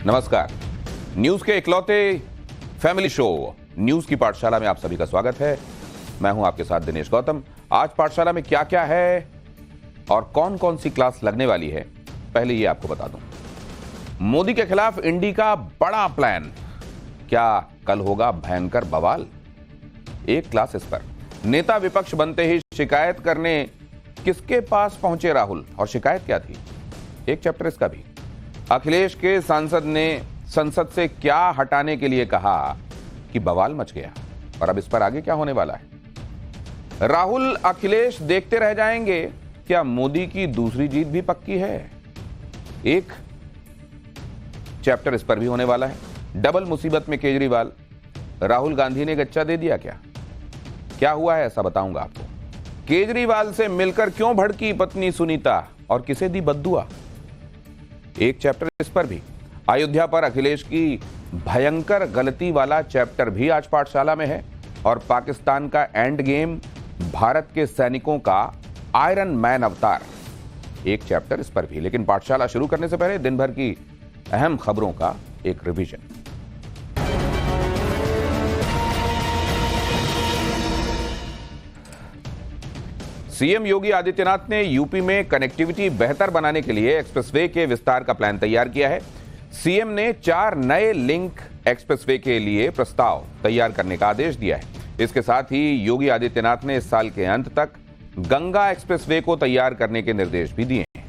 नमस्कार। न्यूज के इकलौते फैमिली शो न्यूज की पाठशाला में आप सभी का स्वागत है। मैं हूं आपके साथ दिनेश गौतम। आज पाठशाला में क्या क्या है और कौन कौन सी क्लास लगने वाली है, पहले ये आपको बता दूं। मोदी के खिलाफ इंडी का बड़ा प्लान, क्या कल होगा भयंकर बवाल? एक क्लास इस पर। नेता विपक्ष बनते ही शिकायत करने किसके पास पहुंचे राहुल, और शिकायत क्या थी? एक चैप्टर इसका भी। अखिलेश के सांसद ने संसद से क्या हटाने के लिए कहा कि बवाल मच गया, और अब इस पर आगे क्या होने वाला है? राहुल अखिलेश देखते रह जाएंगे, क्या मोदी की दूसरी जीत भी पक्की है? एक चैप्टर इस पर भी होने वाला है। डबल मुसीबत में केजरीवाल, राहुल गांधी ने गच्चा दे दिया क्या हुआ है, ऐसा बताऊंगा आपको। केजरीवाल से मिलकर क्यों भड़की पत्नी सुनीता और किसे दी बद्दुआ? एक चैप्टर इस पर भी। अयोध्या पर अखिलेश की भयंकर गलती वाला चैप्टर भी आज पाठशाला में है। और पाकिस्तान का एंड गेम, भारत के सैनिकों का आयरन मैन अवतार, एक चैप्टर इस पर भी। लेकिन पाठशाला शुरू करने से पहले दिन भर की अहम खबरों का एक रिवीजन। सीएम योगी आदित्यनाथ ने यूपी में कनेक्टिविटी बेहतर बनाने के लिए एक्सप्रेसवे के विस्तार का प्लान तैयार किया है। सीएम ने 4 नए लिंक एक्सप्रेसवे के लिए प्रस्ताव तैयार करने का आदेश दिया है। इसके साथ ही योगी आदित्यनाथ ने इस साल के अंत तक गंगा एक्सप्रेसवे को तैयार करने के निर्देश भी दिए हैं।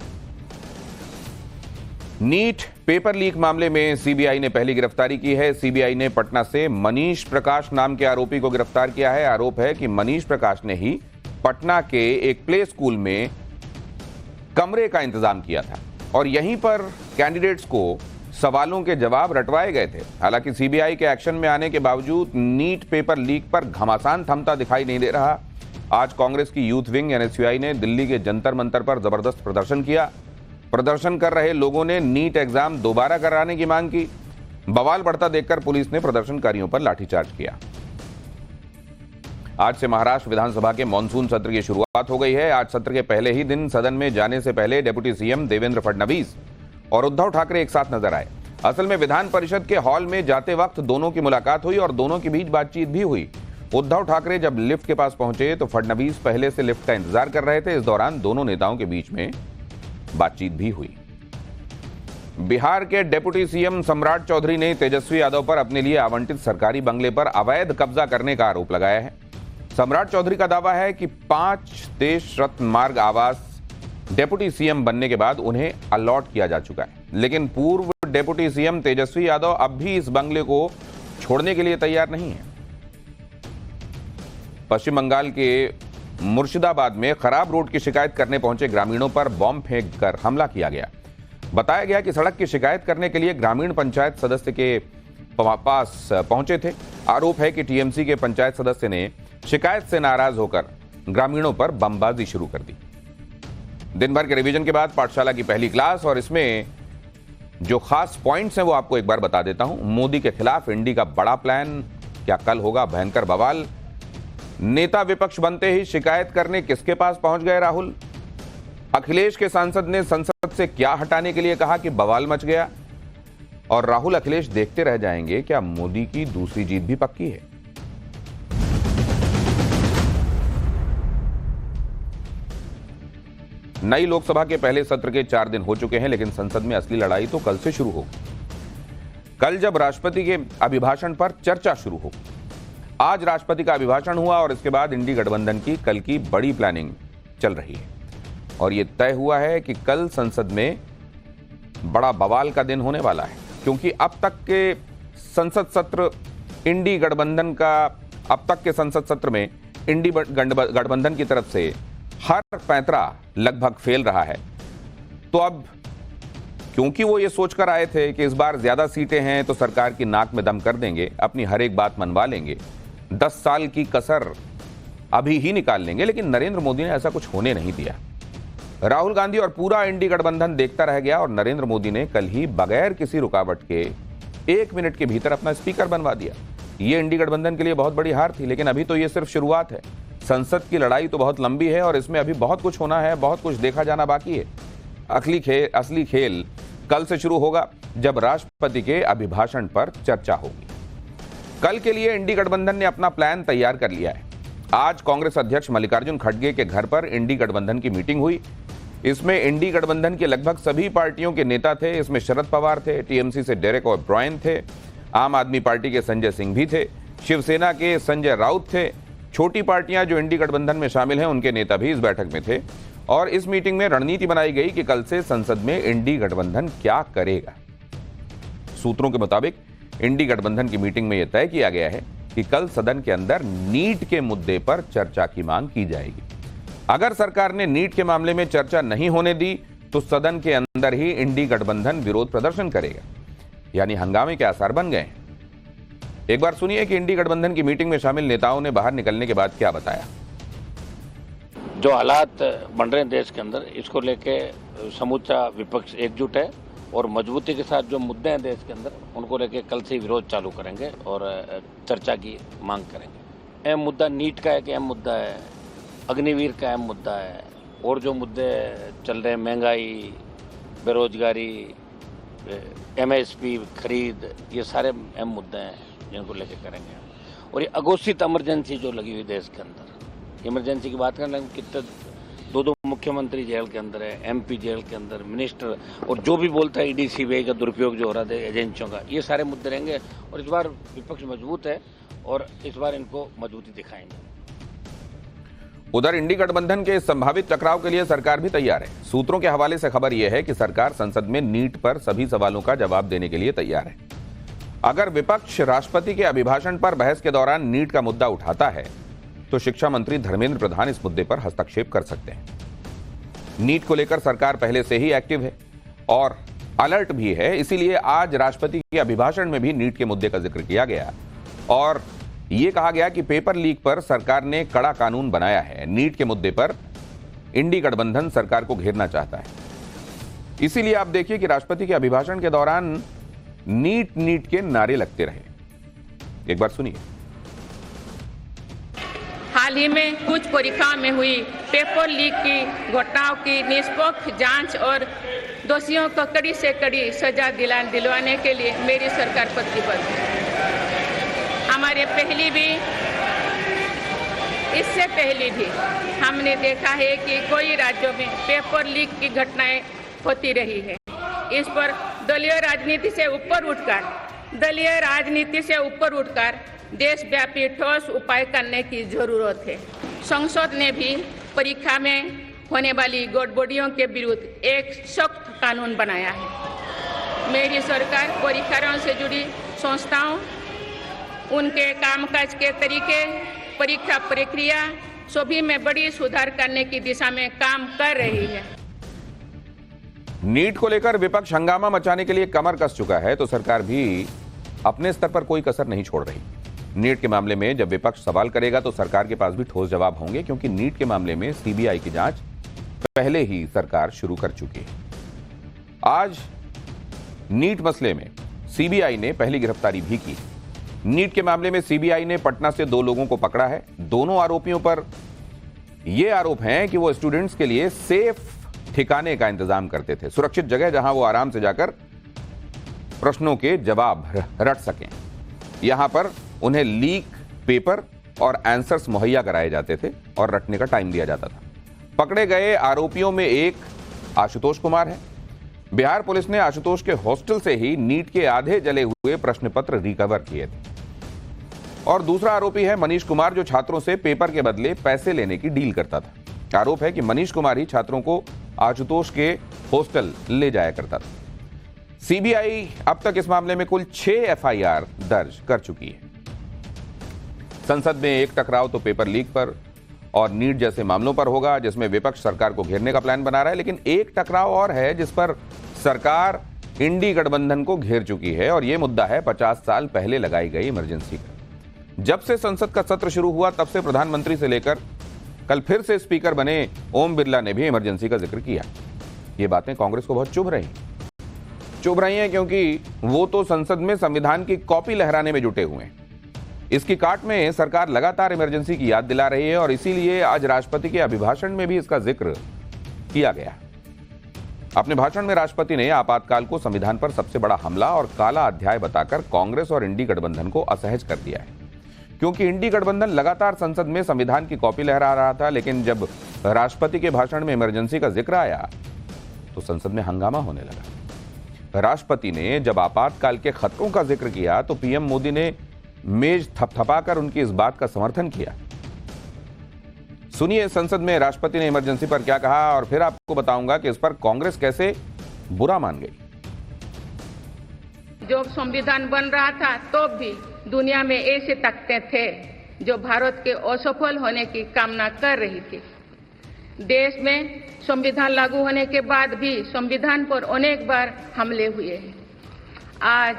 नीट पेपर लीक मामले में सीबीआई ने पहली गिरफ्तारी की है। सीबीआई ने पटना से मनीष प्रकाश नाम के आरोपी को गिरफ्तार किया है। आरोप है कि मनीष प्रकाश ने ही पटना के एक प्ले स्कूल में कमरे का इंतजाम किया था और यहीं पर कैंडिडेट्स को सवालों के जवाब रटवाए गए थे। हालांकि सीबीआई के एक्शन में आने के बावजूद नीट पेपर लीक पर घमासान थमता दिखाई नहीं दे रहा। आज कांग्रेस की यूथ विंग एनएसयूआई ने दिल्ली के जंतर मंतर पर जबरदस्त प्रदर्शन किया। प्रदर्शन कर रहे लोगों ने नीट एग्जाम दोबारा कराने की मांग की। बवाल बढ़ता देखकर पुलिस ने प्रदर्शनकारियों पर लाठीचार्ज किया। आज से महाराष्ट्र विधानसभा के मॉनसून सत्र की शुरुआत हो गई है। आज सत्र के पहले ही दिन सदन में जाने से पहले डिप्टी सीएम देवेंद्र फडणवीस और उद्धव ठाकरे एक साथ नजर आए। असल में विधान परिषद के हॉल में जाते वक्त दोनों की मुलाकात हुई और दोनों के बीच बातचीत भी हुई। उद्धव ठाकरे जब लिफ्ट के पास पहुंचे तो फडणवीस पहले से लिफ्ट का इंतजार कर रहे थे। इस दौरान दोनों नेताओं के बीच में बातचीत भी हुई। बिहार के डिप्टी सीएम सम्राट चौधरी ने तेजस्वी यादव पर अपने लिए आवंटित सरकारी बंगले पर अवैध कब्जा करने का आरोप लगाया है। सम्राट चौधरी का दावा है कि 5 देश रत्न मार्ग आवास डिप्टी सीएम बनने के बाद उन्हें अलॉट किया जा चुका है। लेकिन पूर्व डिप्टी सीएम तेजस्वी यादव अब भी इस बंगले को छोड़ने के लिए तैयार नहीं है। पश्चिम बंगाल के मुर्शिदाबाद में खराब रोड की शिकायत करने पहुंचे ग्रामीणों पर बॉम्ब फेंककर हमला किया गया। बताया गया कि सड़क की शिकायत करने के लिए ग्रामीण पंचायत सदस्य के पास पहुंचे थे। आरोप है कि टीएमसी के पंचायत सदस्य ने शिकायत से नाराज होकर ग्रामीणों पर बमबाजी शुरू कर दी। दिन भर के रिवीजन के बाद पाठशाला की पहली क्लास, और इसमें जो खास पॉइंट्स हैं वो आपको एक बार बता देता हूं। मोदी के खिलाफ इंडी का बड़ा प्लान, क्या कल होगा भयंकर बवाल? नेता विपक्ष बनते ही शिकायत करने किसके पास पहुंच गए राहुल? अखिलेश के सांसद ने संसद से क्या हटाने के लिए कहा कि बवाल मच गया? और राहुल अखिलेश देखते रह जाएंगे, क्या मोदी की दूसरी जीत भी पक्की है? नई लोकसभा के पहले सत्र के 4 दिन हो चुके हैं, लेकिन संसद में असली लड़ाई तो कल से शुरू होगी। कल जब राष्ट्रपति के अभिभाषण पर चर्चा शुरू होगी। आज राष्ट्रपति का अभिभाषण हुआ और इसके बाद इंडी गठबंधन की कल की बड़ी प्लानिंग चल रही है। और यह तय हुआ है कि कल संसद में बड़ा बवाल का दिन होने वाला है, क्योंकि अब तक के संसद सत्र इंडी गठबंधन का, अब तक के संसद सत्र में इंडी गठबंधन की तरफ से हर पैंतरा लगभग फेल रहा है। तो अब क्योंकि वो ये सोचकर आए थे कि इस बार ज्यादा सीटें हैं तो सरकार की नाक में दम कर देंगे, अपनी हर एक बात मनवा लेंगे, 10 साल की कसर अभी ही निकाल लेंगे, लेकिन नरेंद्र मोदी ने ऐसा कुछ होने नहीं दिया। राहुल गांधी और पूरा इंडी गठबंधन देखता रह गया और नरेंद्र मोदी ने कल ही बगैर किसी रुकावट के 1 मिनट के भीतर अपना स्पीकर बनवा दिया। ये इंडी गठबंधन के लिए बहुत बड़ी हार थी, लेकिन अभी तो ये सिर्फ शुरुआत है। संसद की लड़ाई तो बहुत लंबी है और इसमें अभी बहुत कुछ होना है, बहुत कुछ देखा जाना बाकी है। असली खेल कल से शुरू होगा। जब राष्ट्रपति के अभिभाषण पर चर्चा होगी। कल के लिए इंडी गठबंधन ने अपना प्लान तैयार कर लिया है। आज कांग्रेस अध्यक्ष मल्लिकार्जुन खड़गे के घर पर इंडी गठबंधन की मीटिंग हुई। इसमें इंडी गठबंधन के लगभग सभी पार्टियों के नेता थे। इसमें शरद पवार थे, टीएमसी से डेरेक ओब्रायन थे, आम आदमी पार्टी के संजय सिंह भी थे, शिवसेना के संजय राउत थे। छोटी पार्टियां जो इंडी गठबंधन में शामिल हैं उनके नेता भी इस बैठक में थे और इस मीटिंग में रणनीति बनाई गई कि कल से संसद में इंडी गठबंधन क्या करेगा। सूत्रों के मुताबिक इंडी गठबंधन की मीटिंग में यह तय किया गया है कि कल सदन के अंदर नीट के मुद्दे पर चर्चा की मांग की जाएगी। अगर सरकार ने नीट के मामले में चर्चा नहीं होने दी तो सदन के अंदर ही इंडी गठबंधन विरोध प्रदर्शन करेगा, यानी हंगामे के आसार बन गए हैं। एक बार सुनिए कि इंडी गठबंधन की मीटिंग में शामिल नेताओं ने बाहर निकलने के बाद क्या बताया। जो हालात बन रहे हैं देश के अंदर, इसको लेके समूचा विपक्ष एकजुट है और मजबूती के साथ जो मुद्दे हैं देश के अंदर उनको लेके कल से विरोध चालू करेंगे और चर्चा की मांग करेंगे। अहम मुद्दा नीट का एक अहम मुद्दा है, अग्निवीर का अहम मुद्दा है और जो मुद्दे चल रहे हैं महंगाई, बेरोजगारी, एमएसपी खरीद, ये सारे अहम मुद्दे हैं जिनको लेके करेंगे। और ये अघोषित इमरजेंसी जो लगी हुई देश के अंदर, इमरजेंसी की बात करें, कितने दो मुख्यमंत्री जेल के अंदर है, एमपी जेल के अंदर, मिनिस्टर, और जो भी बोलता है ईडी सीबीआई का दुरुपयोग जो हो रहा था एजेंसियों का, ये सारे मुद्दे रहेंगे। और इस बार विपक्ष मजबूत है और इस बार इनको मजबूती दिखाएंगे। उधर इंडी गठबंधन के संभावित टकराव के लिए सरकार भी तैयार है। सूत्रों के हवाले से खबर यह है कि सरकार संसद में नीट पर सभी सवालों का जवाब देने के लिए तैयार है। अगर विपक्ष राष्ट्रपति के अभिभाषण पर बहस के दौरान नीट का मुद्दा उठाता है तो शिक्षा मंत्री धर्मेंद्र प्रधान इस मुद्दे पर हस्तक्षेप कर सकते हैं। नीट को लेकर सरकार पहले से ही एक्टिव है और अलर्ट भी है, इसीलिए आज राष्ट्रपति के अभिभाषण में भी नीट के मुद्दे का जिक्र किया गया और यह कहा गया कि पेपर लीक पर सरकार ने कड़ा कानून बनाया है। नीट के मुद्दे पर इंडी गठबंधन सरकार को घेरना चाहता है। इसीलिए आप देखिए कि राष्ट्रपति के अभिभाषण के दौरान नीट के नारे लगते रहे। एक बार सुनिए। हाल ही में कुछ परीक्षाओं में हुई पेपर लीक की घटनाओं की निष्पक्ष जांच और दोषियों को कड़ी से कड़ी सजा दिलवाने के लिए मेरी सरकार प्रतिबद्ध है। इससे पहले भी हमने देखा है कि कई राज्यों में पेपर लीक की घटनाएं होती रही है। इस पर दलीय राजनीति से ऊपर उठकर देशव्यापी ठोस उपाय करने की जरूरत है। संसद ने भी परीक्षा में होने वाली गड़बड़ियों के विरुद्ध एक सख्त कानून बनाया है। मेरी सरकार परीक्षाओं से जुड़ी संस्थाओं, उनके कामकाज के तरीके, परीक्षा प्रक्रिया सभी में बड़ी सुधार करने की दिशा में काम कर रही है। नीट को लेकर विपक्ष हंगामा मचाने के लिए कमर कस चुका है तो सरकार भी अपने स्तर पर कोई कसर नहीं छोड़ रही। नीट के मामले में जब विपक्ष सवाल करेगा तो सरकार के पास भी ठोस जवाब होंगे, क्योंकि नीट के मामले में सीबीआई की जांच पहले ही सरकार शुरू कर चुकी है। आज नीट मसले में सीबीआई ने पहली गिरफ्तारी भी की। नीट के मामले में सीबीआई ने पटना से 2 लोगों को पकड़ा है। दोनों आरोपियों पर यह आरोप है कि वो स्टूडेंट्स के लिए सेफ ठिकाने का इंतजाम करते थे, सुरक्षित जगह जहां वो आराम से जाकर प्रश्नों के जवाब रट सकें। यहां पर उन्हें लीक पेपर और आंसर्स मुहैया कराए जाते थे और रटने का टाइम दिया जाता था। पकड़े गए आरोपियों में एक आशुतोष कुमार है। बिहार पुलिस ने आशुतोष के हॉस्टल से ही नीट के आधे जले हुए प्रश्न पत्र रिकवर किए थे। और दूसरा आरोपी है मनीष कुमार, जो छात्रों से पेपर के बदले पैसे लेने की डील करता था। आरोप है कि मनीष कुमार ही छात्रों को आशुतोष के हॉस्टल ले जाया करता था। सीबीआई अब तक इस मामले में कुल 6 एफआईआर दर्ज कर चुकी है। संसद में एक टकराव तो पेपर लीक पर और नीट जैसे मामलों पर होगा, जिसमें विपक्ष सरकार को घेरने का प्लान बना रहा है। लेकिन एक टकराव और है जिस पर सरकार इंडी गठबंधन को घेर चुकी है और यह मुद्दा है 50 साल पहले लगाई गई इमरजेंसी का। जब से संसद का सत्र शुरू हुआ तब से प्रधानमंत्री से लेकर कल फिर से स्पीकर बने ओम बिरला ने भी इमरजेंसी का जिक्र किया। ये बातें कांग्रेस को बहुत चुभ रही हैं क्योंकि वो तो संसद में संविधान की कॉपी लहराने में जुटे हुए हैं। इसकी काट में सरकार लगातार इमरजेंसी की याद दिला रही है और इसीलिए आज राष्ट्रपति के अभिभाषण में भी इसका जिक्र किया गया। अपने भाषण में राष्ट्रपति ने आपातकाल को संविधान पर सबसे बड़ा हमला और काला अध्याय बताकर कांग्रेस और इंडी गठबंधन को असहज कर दिया है, क्योंकि इंडी गठबंधन लगातार संसद में संविधान की कॉपी लहरा रहा था। लेकिन जब राष्ट्रपति के भाषण में इमरजेंसी का जिक्र आया तो संसद में हंगामा होने लगा। राष्ट्रपति ने जब आपातकाल के खतरों का जिक्र किया तो पीएम मोदी ने मेज थपथपाकर उनकी इस बात का समर्थन किया। सुनिए संसद में राष्ट्रपति ने इमरजेंसी पर क्या कहा और फिर आपको बताऊंगा कि इस पर कांग्रेस कैसे बुरा मान गई। जो संविधान बन रहा था तो भी दुनिया में ऐसे ताकतें थे जो भारत के असफल होने की कामना कर रही थी। देश में संविधान लागू होने के बाद भी संविधान पर अनेक बार हमले हुए हैं। आज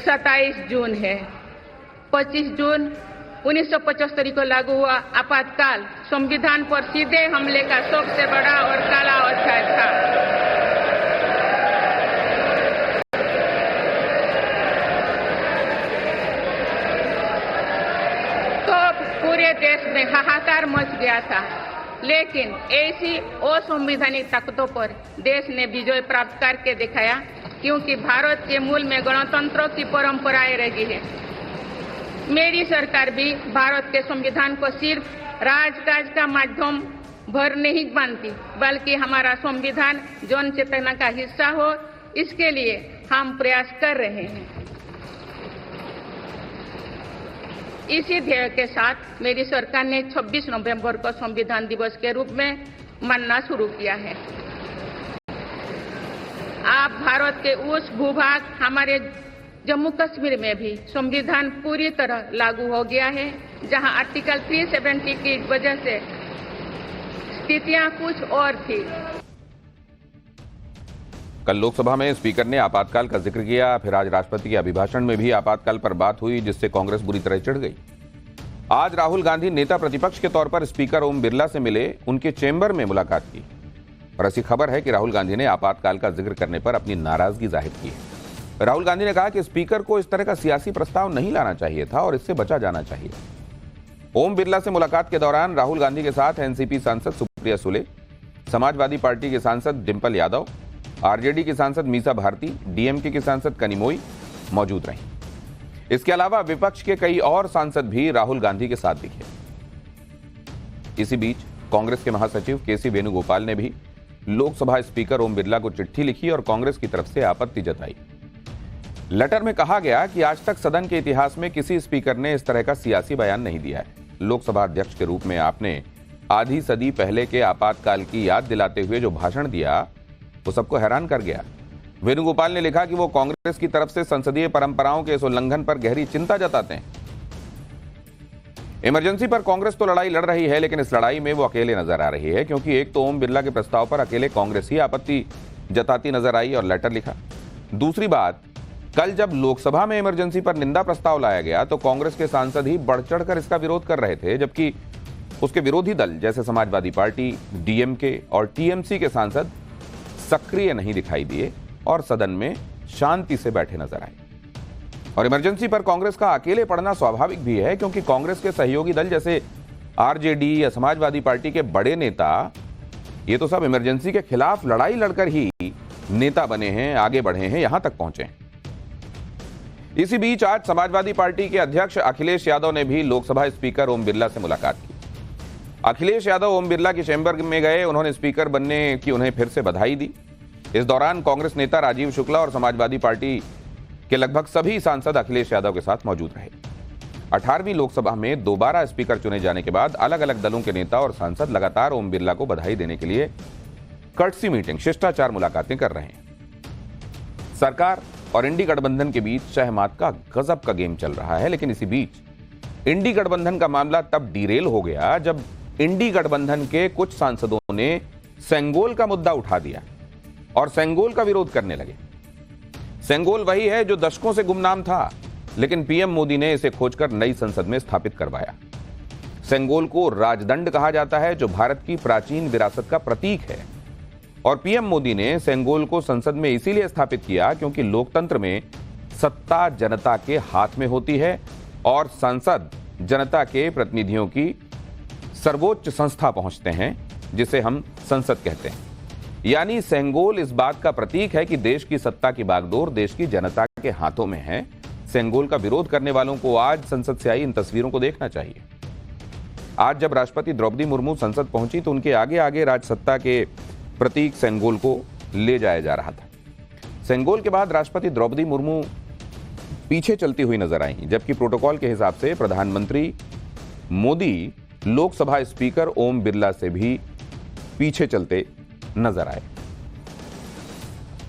27 जून है। 25 जून 1975 को लागू हुआ आपातकाल संविधान पर सीधे हमले का सबसे बड़ा और काला अध्याय था। तो पूरे देश में हाहाकार मच गया था, लेकिन ऐसी असंवैधानिक ताकतों पर देश ने विजय प्राप्त करके दिखाया, क्योंकि भारत के मूल में गणतंत्र की परंपराएं रही है। मेरी सरकार भी भारत के संविधान को सिर्फ राजकाज का माध्यम भर नहीं मानती, बल्कि हमारा संविधान जन चेतना का हिस्सा हो, इसके लिए हम प्रयास कर रहे हैं। इसी ध्येय के साथ मेरी सरकार ने 26 नवंबर को संविधान दिवस के रूप में मानना शुरू किया है। आप भारत के उस भूभाग हमारे जम्मू कश्मीर में भी संविधान पूरी तरह लागू हो गया है, जहां आर्टिकल 370 की वजह से स्थितियां कुछ और थी। कल लोकसभा में स्पीकर ने आपातकाल का जिक्र किया, फिर आज राष्ट्रपति के अभिभाषण में भी आपातकाल पर बात हुई, जिससे कांग्रेस बुरी तरह चिढ़ गई। आज राहुल गांधी नेता प्रतिपक्ष के तौर पर स्पीकर ओम बिरला से मिले, उनके चेंबर में मुलाकात की और ऐसी खबर है कि राहुल गांधी ने आपातकाल का जिक्र करने पर अपनी नाराजगी जाहिर की है। राहुल गांधी ने कहा कि स्पीकर को इस तरह का सियासी प्रस्ताव नहीं लाना चाहिए था और इससे बचा जाना चाहिए। ओम बिरला से मुलाकात के दौरान राहुल गांधी के साथ एनसीपी सांसद सुप्रिया सुले, समाजवादी पार्टी के सांसद डिंपल यादव, आरजेडी की सांसद मीसा भारती, डीएमके की सांसद कनिमोई मौजूद रहीं। इसके अलावा विपक्ष के कई और सांसद भी राहुल गांधी के साथ दिखे। इसी बीच कांग्रेस के महासचिव केसी वेणुगोपाल ने भी लोकसभा स्पीकर ओम बिरला को चिट्ठी लिखी और कांग्रेस की तरफ से आपत्ति जताई। लेटर में कहा गया कि आज तक सदन के इतिहास में किसी स्पीकर ने इस तरह का सियासी बयान नहीं दिया है। लोकसभा अध्यक्ष के रूप में आपने आधी सदी पहले के आपातकाल की याद दिलाते हुए जो भाषण दिया वो सबको हैरान कर गया। वेणुगोपाल ने लिखा कि वो कांग्रेस की तरफ से संसदीय परंपराओं के इस उल्लंघन पर गहरी चिंता जताते हैं। इमरजेंसी पर कांग्रेस तो लड़ाई लड़ रही है, लेकिन इस लड़ाई में वो अकेले नजर आ रही है, क्योंकि एक तो ओम बिरला के प्रस्ताव पर अकेले कांग्रेस ही आपत्ति जताती नजर आई और लेटर लिखा। दूसरी बात, कल जब लोकसभा में इमरजेंसी पर निंदा प्रस्ताव लाया गया तो कांग्रेस के सांसद ही बढ़ चढ़कर इसका विरोध कर रहे थे, जबकि उसके विरोधी दल जैसे समाजवादी पार्टी, डीएमके और टीएमसी के सांसद सक्रिय नहीं दिखाई दिए और सदन में शांति से बैठे नजर आए। और इमरजेंसी पर कांग्रेस का अकेले पड़ना स्वाभाविक भी है, क्योंकि कांग्रेस के सहयोगी दल जैसे आरजेडी या समाजवादी पार्टी के बड़े नेता, ये तो सब इमरजेंसी के खिलाफ लड़ाई लड़कर ही नेता बने हैं, आगे बढ़े हैं, यहां तक पहुंचे हैं। इसी बीच आज समाजवादी पार्टी के अध्यक्ष अखिलेश यादव ने भी लोकसभा स्पीकर ओम बिरला से मुलाकात की। अखिलेश यादव ओम बिरला के चैम्बर में गए, उन्होंने स्पीकर बनने की उन्हें फिर से बधाई दी। इस दौरान कांग्रेस नेता राजीव शुक्ला और समाजवादी पार्टी के लगभग सभी सांसद अखिलेश यादव के साथ मौजूद रहे। 18वीं लोकसभा में दोबारा स्पीकर चुने जाने के बाद अलग अलग दलों के नेता और सांसद लगातार ओम बिरला को बधाई देने के लिए कर्टसी मीटिंग, शिष्टाचार मुलाकातें कर रहे हैं। सरकार और इंडी गठबंधन के बीच शहमात का गजब का गेम चल रहा है, लेकिन इसी बीच इंडी गठबंधन का मामला तब डिरेल हो गया जब इंडी गठबंधन के कुछ सांसदों ने सेंगोल का मुद्दा उठा दिया और सेंगोल का विरोध करने लगे। सेंगोल वही है जो दशकों से गुमनाम था, लेकिन पीएम मोदी ने इसे खोजकर नई संसद में स्थापित करवाया। सेंगोल को राजदंड कहा जाता है, जो भारत की प्राचीन विरासत का प्रतीक है, और पीएम मोदी ने सेंगोल को संसद में इसीलिए स्थापित किया क्योंकि लोकतंत्र में सत्ता जनता के हाथ में होती है और संसद जनता के प्रतिनिधियों की सर्वोच्च संस्था पहुंचते हैं, जिसे हम संसद कहते हैं। यानी सेंगोल इस बात का प्रतीक है कि देश की सत्ता की बागडोर देश की जनता के हाथों में है। सेंगोल का विरोध करने वालों को आज संसद से आई इन तस्वीरों को देखना चाहिए। आज जब राष्ट्रपति द्रौपदी मुर्मू संसद पहुंची तो उनके आगे आगे राजसत्ता के प्रतीक सेंगोल को ले जाया जा रहा था। सेंगोल के बाद राष्ट्रपति द्रौपदी मुर्मू पीछे चलती हुई नजर आई, जबकि प्रोटोकॉल के हिसाब से प्रधानमंत्री मोदी लोकसभा स्पीकर ओम बिरला से भी पीछे चलते नजर आए।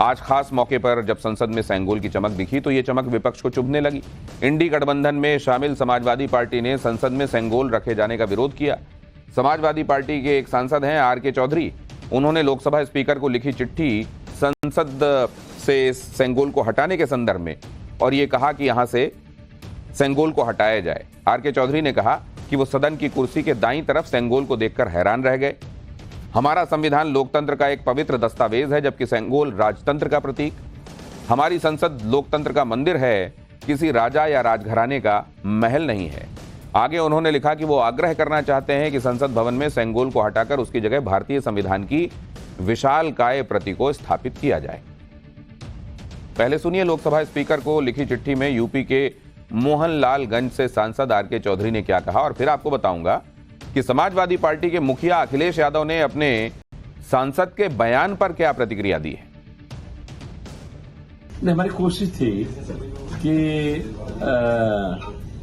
आज खास मौके पर जब संसद में सेंगोल की चमक दिखी तो यह चमक विपक्ष को चुभने लगी। इंडी गठबंधन में शामिल समाजवादी पार्टी ने संसद में सेंगोल रखे जाने का विरोध किया। समाजवादी पार्टी के एक सांसद हैं आर के चौधरी, उन्होंने लोकसभा स्पीकर को लिखी चिट्ठी संसद से सेंगोल को हटाने के संदर्भ में और ये कहा कि यहां से सेंगोल को हटाया जाए। आर के चौधरी ने कहा कि वो सदन की कुर्सी के दाईं तरफ सेंगोल को देखकर हैरान रह गए। हमारा संविधान लोकतंत्र का एक पवित्र दस्तावेज है, जबकि सेंगोल राजतंत्र का प्रतीक। हमारी संसद लोकतंत्र का मंदिर है, किसी राजा या राजघराने का महल नहीं है। आगे उन्होंने लिखा कि वो आग्रह करना चाहते हैं कि संसद भवन में सेंगोल को हटाकर उसकी जगह भारतीय संविधान की विशालकाय प्रति को स्थापित किया जाए। पहले सुनिए लोकसभा स्पीकर को लिखी चिट्ठी में यूपी के मोहनलालगंज से सांसद आर के चौधरी ने क्या कहा, और फिर आपको बताऊंगा कि समाजवादी पार्टी के मुखिया अखिलेश यादव ने अपने सांसद के बयान पर क्या प्रतिक्रिया दी है। हमारी कोशिश थी कि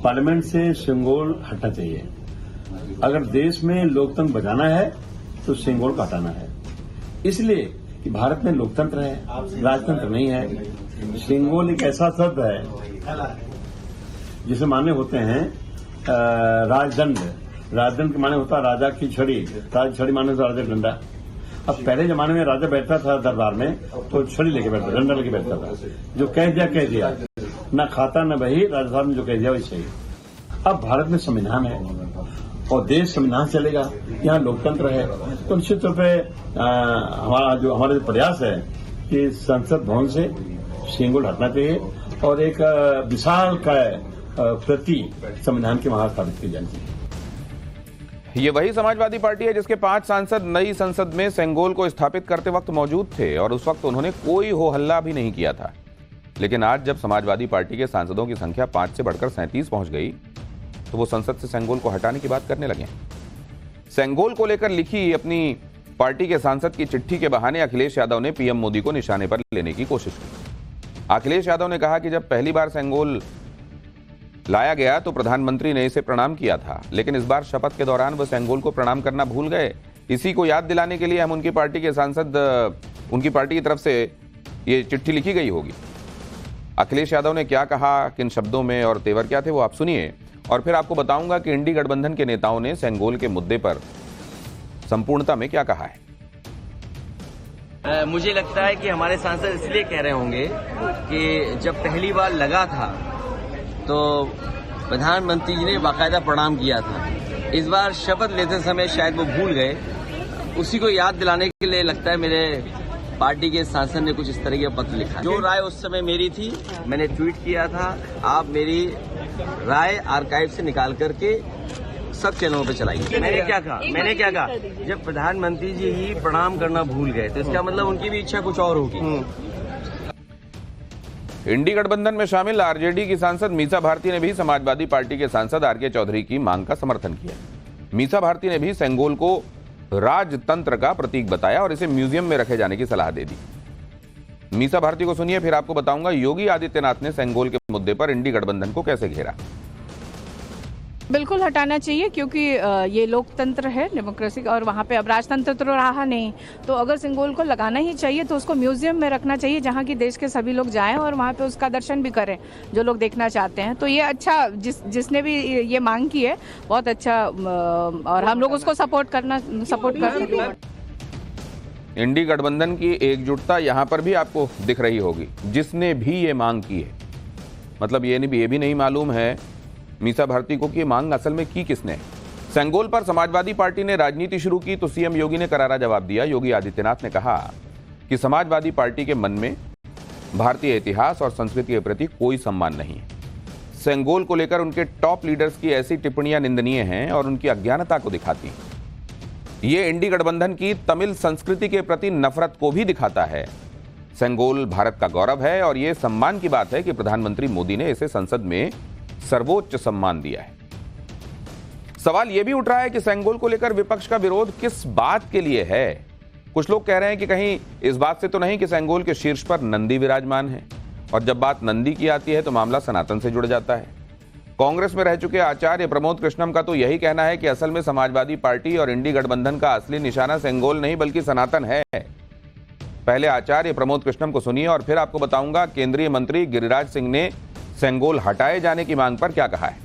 पार्लियामेंट से सेंगोल हटना चाहिए। अगर देश में लोकतंत्र बचाना है तो सेंगोल को हटाना है, इसलिए कि भारत में लोकतंत्र है, राजतंत्र नहीं है। सेंगोल एक ऐसा शब्द है जिसे माने होते हैं राजदंड। राजदंड के माने होता है राजा की छड़ी, राज छड़ी माने तो राजा डंडा। अब पहले जमाने में राजा बैठता था दरबार में तो छड़ी लेके बैठता, डंडा लेके बैठता था। जो कह दिया, ना खाता न बही, राजस्थान में जो कह दिया वही सही। अब भारत में संविधान है और देश संविधान चलेगा, यहाँ लोकतंत्र है, तो निश्चित तौर पर हमारा जो प्रयास है कि संसद भवन से सेंगोल हटना चाहिए और एक विशाल का प्रति संविधान के वहां स्थापित की जानी चाहिए। ये वही समाजवादी पार्टी है जिसके 5 सांसद नई संसद में सेंगोल को स्थापित करते वक्त मौजूद थे और उस वक्त उन्होंने कोई हो हल्ला भी नहीं किया था। लेकिन आज जब समाजवादी पार्टी के सांसदों की संख्या 5 से बढ़कर 37 पहुंच गई तो वो संसद से सेंगोल को हटाने की बात करने लगे। सेंगोल को लेकर लिखी अपनी पार्टी के सांसद की चिट्ठी के बहाने अखिलेश यादव ने पीएम मोदी को निशाने पर लेने की कोशिश की। अखिलेश यादव ने कहा कि जब पहली बार सेंगोल लाया गया तो प्रधानमंत्री ने इसे प्रणाम किया था, लेकिन इस बार शपथ के दौरान वो सेंगोल को प्रणाम करना भूल गए। इसी को याद दिलाने के लिए हम उनकी पार्टी के सांसद उनकी पार्टी की तरफ से ये चिट्ठी लिखी गई होगी। अखिलेश यादव ने क्या कहा, किन शब्दों में और तेवर क्या थे, वो आप सुनिए और फिर आपको बताऊंगा कि इंडी गठबंधन के नेताओं ने सेंगोल के मुद्दे पर संपूर्णता में क्या कहा है। मुझे लगता है कि हमारे सांसद इसलिए कह रहे होंगे कि जब पहली बार लगा था तो प्रधानमंत्री जी ने बाकायदा प्रणाम किया था। इस बार शपथ लेते समय शायद वो भूल गए, उसी को याद दिलाने के लिए लगता है मेरे पार्टी के सांसद ने कुछ इस तरह का पत्र लिखा। जो राय उस समय मेरी थी मैंने ट्वीट किया था, आप मेरी राय आर्काइव से निकाल करके सब चैनलों पे चलाइए। मैंने क्या कहा जब प्रधानमंत्री जी ही प्रणाम करना भूल गए तो इसका मतलब उनकी भी इच्छा कुछ और होगी। इंडी गठबंधन में शामिल आरजेडी की सांसद मीसा भारती ने भी समाजवादी पार्टी के सांसद आर के चौधरी की मांग का समर्थन किया। मीसा भारती ने भी सेंगोल को राजतंत्र का प्रतीक बताया और इसे म्यूजियम में रखे जाने की सलाह दे दी। मीसा भारती को सुनिए, फिर आपको बताऊंगा योगी आदित्यनाथ ने सेंगोल के मुद्दे पर इंडी गठबंधन को कैसे घेरा। बिल्कुल हटाना चाहिए क्योंकि ये लोकतंत्र है, डेमोक्रेसी, और वहाँ पे अब राजतंत्र तो रहा नहीं, तो अगर सेंगोल को लगाना ही चाहिए तो उसको म्यूजियम में रखना चाहिए जहाँ की देश के सभी लोग जाएं और वहाँ पे उसका दर्शन भी करें जो लोग देखना चाहते हैं। तो ये अच्छा, जिसने भी ये मांग की है बहुत अच्छा, और हम लोग उसको सपोर्ट कर सकते हैं। इंडी गठबंधन की एकजुटता यहाँ पर भी आपको दिख रही होगी, जिसने भी ये मांग की है। मतलब ये भी नहीं मालूम है मीसा भारती को कि मांग असल में की किसने। सेंगोल पर समाजवादी पार्टी ने राजनीति शुरू की तो सीएम योगी ने करारा जवाब दिया। योगी आदित्यनाथ ने कहा कि समाजवादी पार्टी के मन में भारतीय इतिहास और संस्कृति के प्रति कोई सम्मान नहीं है। सेंगोल को लेकर उनके टॉप लीडर्स की ऐसी टिप्पणियां निंदनीय हैं और उनकी अज्ञानता को दिखाती हैं। ये इंडी गठबंधन की तमिल संस्कृति के प्रति नफरत को भी दिखाता है। सेंगोल भारत का गौरव है और ये सम्मान की बात है कि प्रधानमंत्री मोदी ने इसे संसद में सर्वोच्च सम्मान दिया है। सवाल यह भी उठ रहा है कि सेंगोल को लेकर विपक्ष का विरोध किस बात के लिए है। कुछ लोग कह रहे हैं कि कहीं इस बात से तो नहीं कि सेंगोल के शीर्ष पर नंदी विराजमान है, और जब बात नंदी की आती है तो मामला सनातन से जुड़ जाता है। कांग्रेस में रह चुके आचार्य प्रमोद कृष्णम का तो यही कहना है कि असल में समाजवादी पार्टी और इंडी गठबंधन का असली निशाना सेंगोल नहीं बल्कि सनातन है। पहले आचार्य प्रमोद कृष्णम को सुनिए और फिर आपको बताऊंगा केंद्रीय मंत्री गिरिराज सिंह ने सेंगोल हटाए जाने की मांग पर क्या कहा है।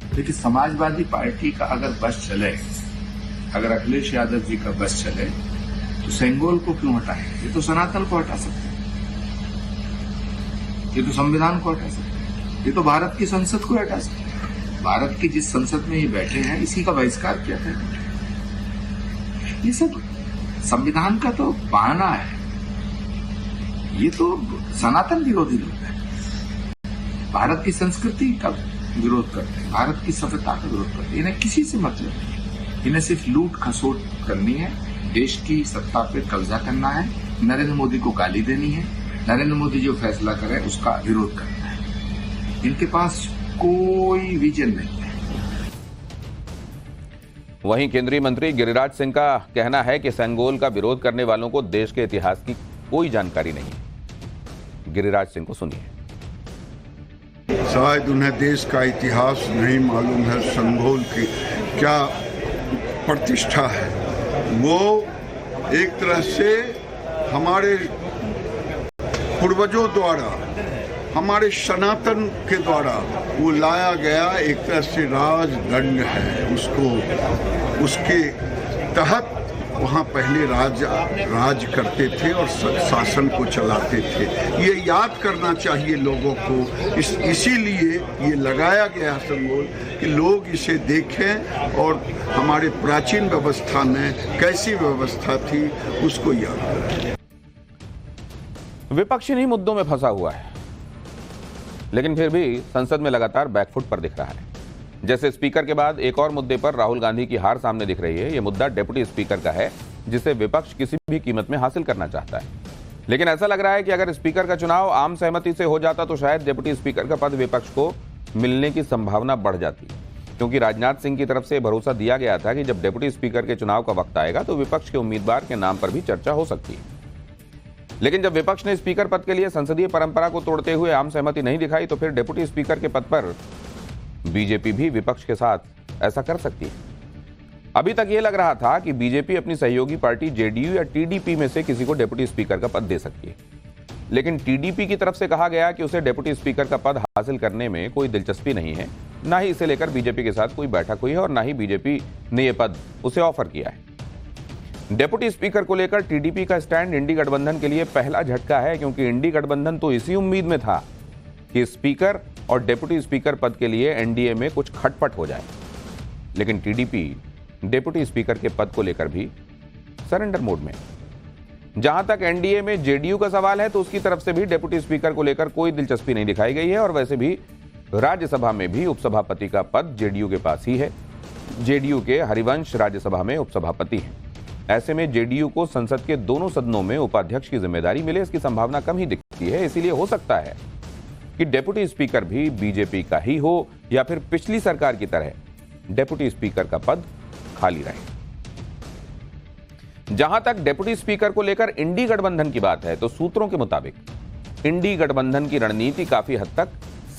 देखिए, समाजवादी पार्टी का अगर बस चले, अगर अखिलेश यादव जी का बस चले, तो सेंगोल को क्यों हटाएं? ये तो सनातन को हटा सकते हैं, ये तो संविधान को हटा सकते हैं, ये तो भारत की संसद को हटा सकते हैं। भारत की जिस संसद में ये बैठे हैं, इसी का बहिष्कार किया था। ये सब संविधान का तो बहाना है, ये तो सनातन विरोधी लोग हैं, भारत की संस्कृति का विरोध करते हैं, भारत की सभ्यता का विरोध करते हैं। इन्हें किसी से मतलब नहीं, इन्हें सिर्फ लूट खसोट करनी है, देश की सत्ता पे कब्जा करना है, नरेंद्र मोदी को गाली देनी है, नरेंद्र मोदी जो फैसला करे उसका विरोध करना है। इनके पास कोई विजन नहीं है। वहीं केंद्रीय मंत्री गिरिराज सिंह का कहना है कि सेंगोल का विरोध करने वालों को देश के इतिहास की कोई जानकारी नहीं है। गिरिराज सिंह को सुनिए। शायद उन्हें देश का इतिहास नहीं मालूम है, सेंगोल की क्या प्रतिष्ठा है। वो एक तरह से हमारे पूर्वजों द्वारा, हमारे सनातन के द्वारा वो लाया गया एक तरह से राजदंड है। उसको उसके तहत वहाँ पहले राज करते थे और शासन को चलाते थे। ये याद करना चाहिए लोगों को। इसीलिए ये लगाया गया सेंगोल कि लोग इसे देखें और हमारे प्राचीन व्यवस्था में कैसी व्यवस्था थी उसको याद करें। विपक्ष इन्हीं मुद्दों में फंसा हुआ है, लेकिन फिर भी संसद में लगातार बैकफुट पर दिख रहा है। जैसे स्पीकर के बाद एक और मुद्दे पर राहुल गांधी की हार सामने दिख रही है। यह मुद्दा डिप्टी स्पीकर का है, जिसे विपक्ष किसी भी कीमत में हासिल करना चाहता है। लेकिन ऐसा लग रहा है कि अगर स्पीकर का चुनाव आम सहमति से हो जाता तो शायद डिप्टी स्पीकर का पद विपक्ष को मिलने की संभावना बढ़ जाती, क्योंकि राजनाथ सिंह की तरफ से भरोसा दिया गया था कि जब डिप्टी स्पीकर के चुनाव का वक्त आएगा तो विपक्ष के उम्मीदवार के नाम पर भी चर्चा हो सकती है। लेकिन जब विपक्ष ने स्पीकर पद के लिए संसदीय परंपरा को तोड़ते हुए आम सहमति नहीं दिखाई तो फिर डिप्टी स्पीकर के पद पर बीजेपी भी विपक्ष के साथ ऐसा कर सकती है। अभी तक यह लग रहा था कि बीजेपी अपनी सहयोगी पार्टी जेडीयू या टीडीपी में से किसी को डिप्टी स्पीकर का पद दे सकती है, लेकिन टीडीपी की तरफ से कहा गया कि उसे डिप्टी स्पीकर का पद हासिल करने में कोई दिलचस्पी नहीं है, ना ही इसे लेकर बीजेपी के साथ कोई बैठक हुई है और ना ही बीजेपी ने यह पद उसे ऑफर किया है। डिप्टी स्पीकर को लेकर टीडीपी का स्टैंड इंडी गठबंधन के लिए पहला झटका है, क्योंकि इंडी गठबंधन तो इसी उम्मीद में था कि स्पीकर और डिप्टी स्पीकर पद के लिए एनडीए में कुछ खटपट हो जाए। लेकिन टीडीपी डिप्टी स्पीकर के पद को लेकर भी सरेंडर मोड में। जहां तक एनडीए में जेडीयू का सवाल है तो उसकी तरफ से भी डिप्टी स्पीकर को लेकर कोई दिलचस्पी नहीं दिखाई गई है, और वैसे भी राज्यसभा में भी उपसभापति का पद जेडीयू के पास ही है। जेडीयू के हरिवंश राज्यसभा में उपसभापति हैं। ऐसे में जेडीयू को संसद के दोनों सदनों में उपाध्यक्ष की जिम्मेदारी मिले, इसकी संभावना कम ही दिखती है। इसीलिए हो सकता है कि डिप्टी स्पीकर भी बीजेपी का ही हो या फिर पिछली सरकार की तरह डिप्टी स्पीकर का पद खाली रहे। जहां तक डिप्टी स्पीकर को लेकर इंडी गठबंधन की बात है तो सूत्रों के मुताबिक इंडी गठबंधन की रणनीति काफी हद तक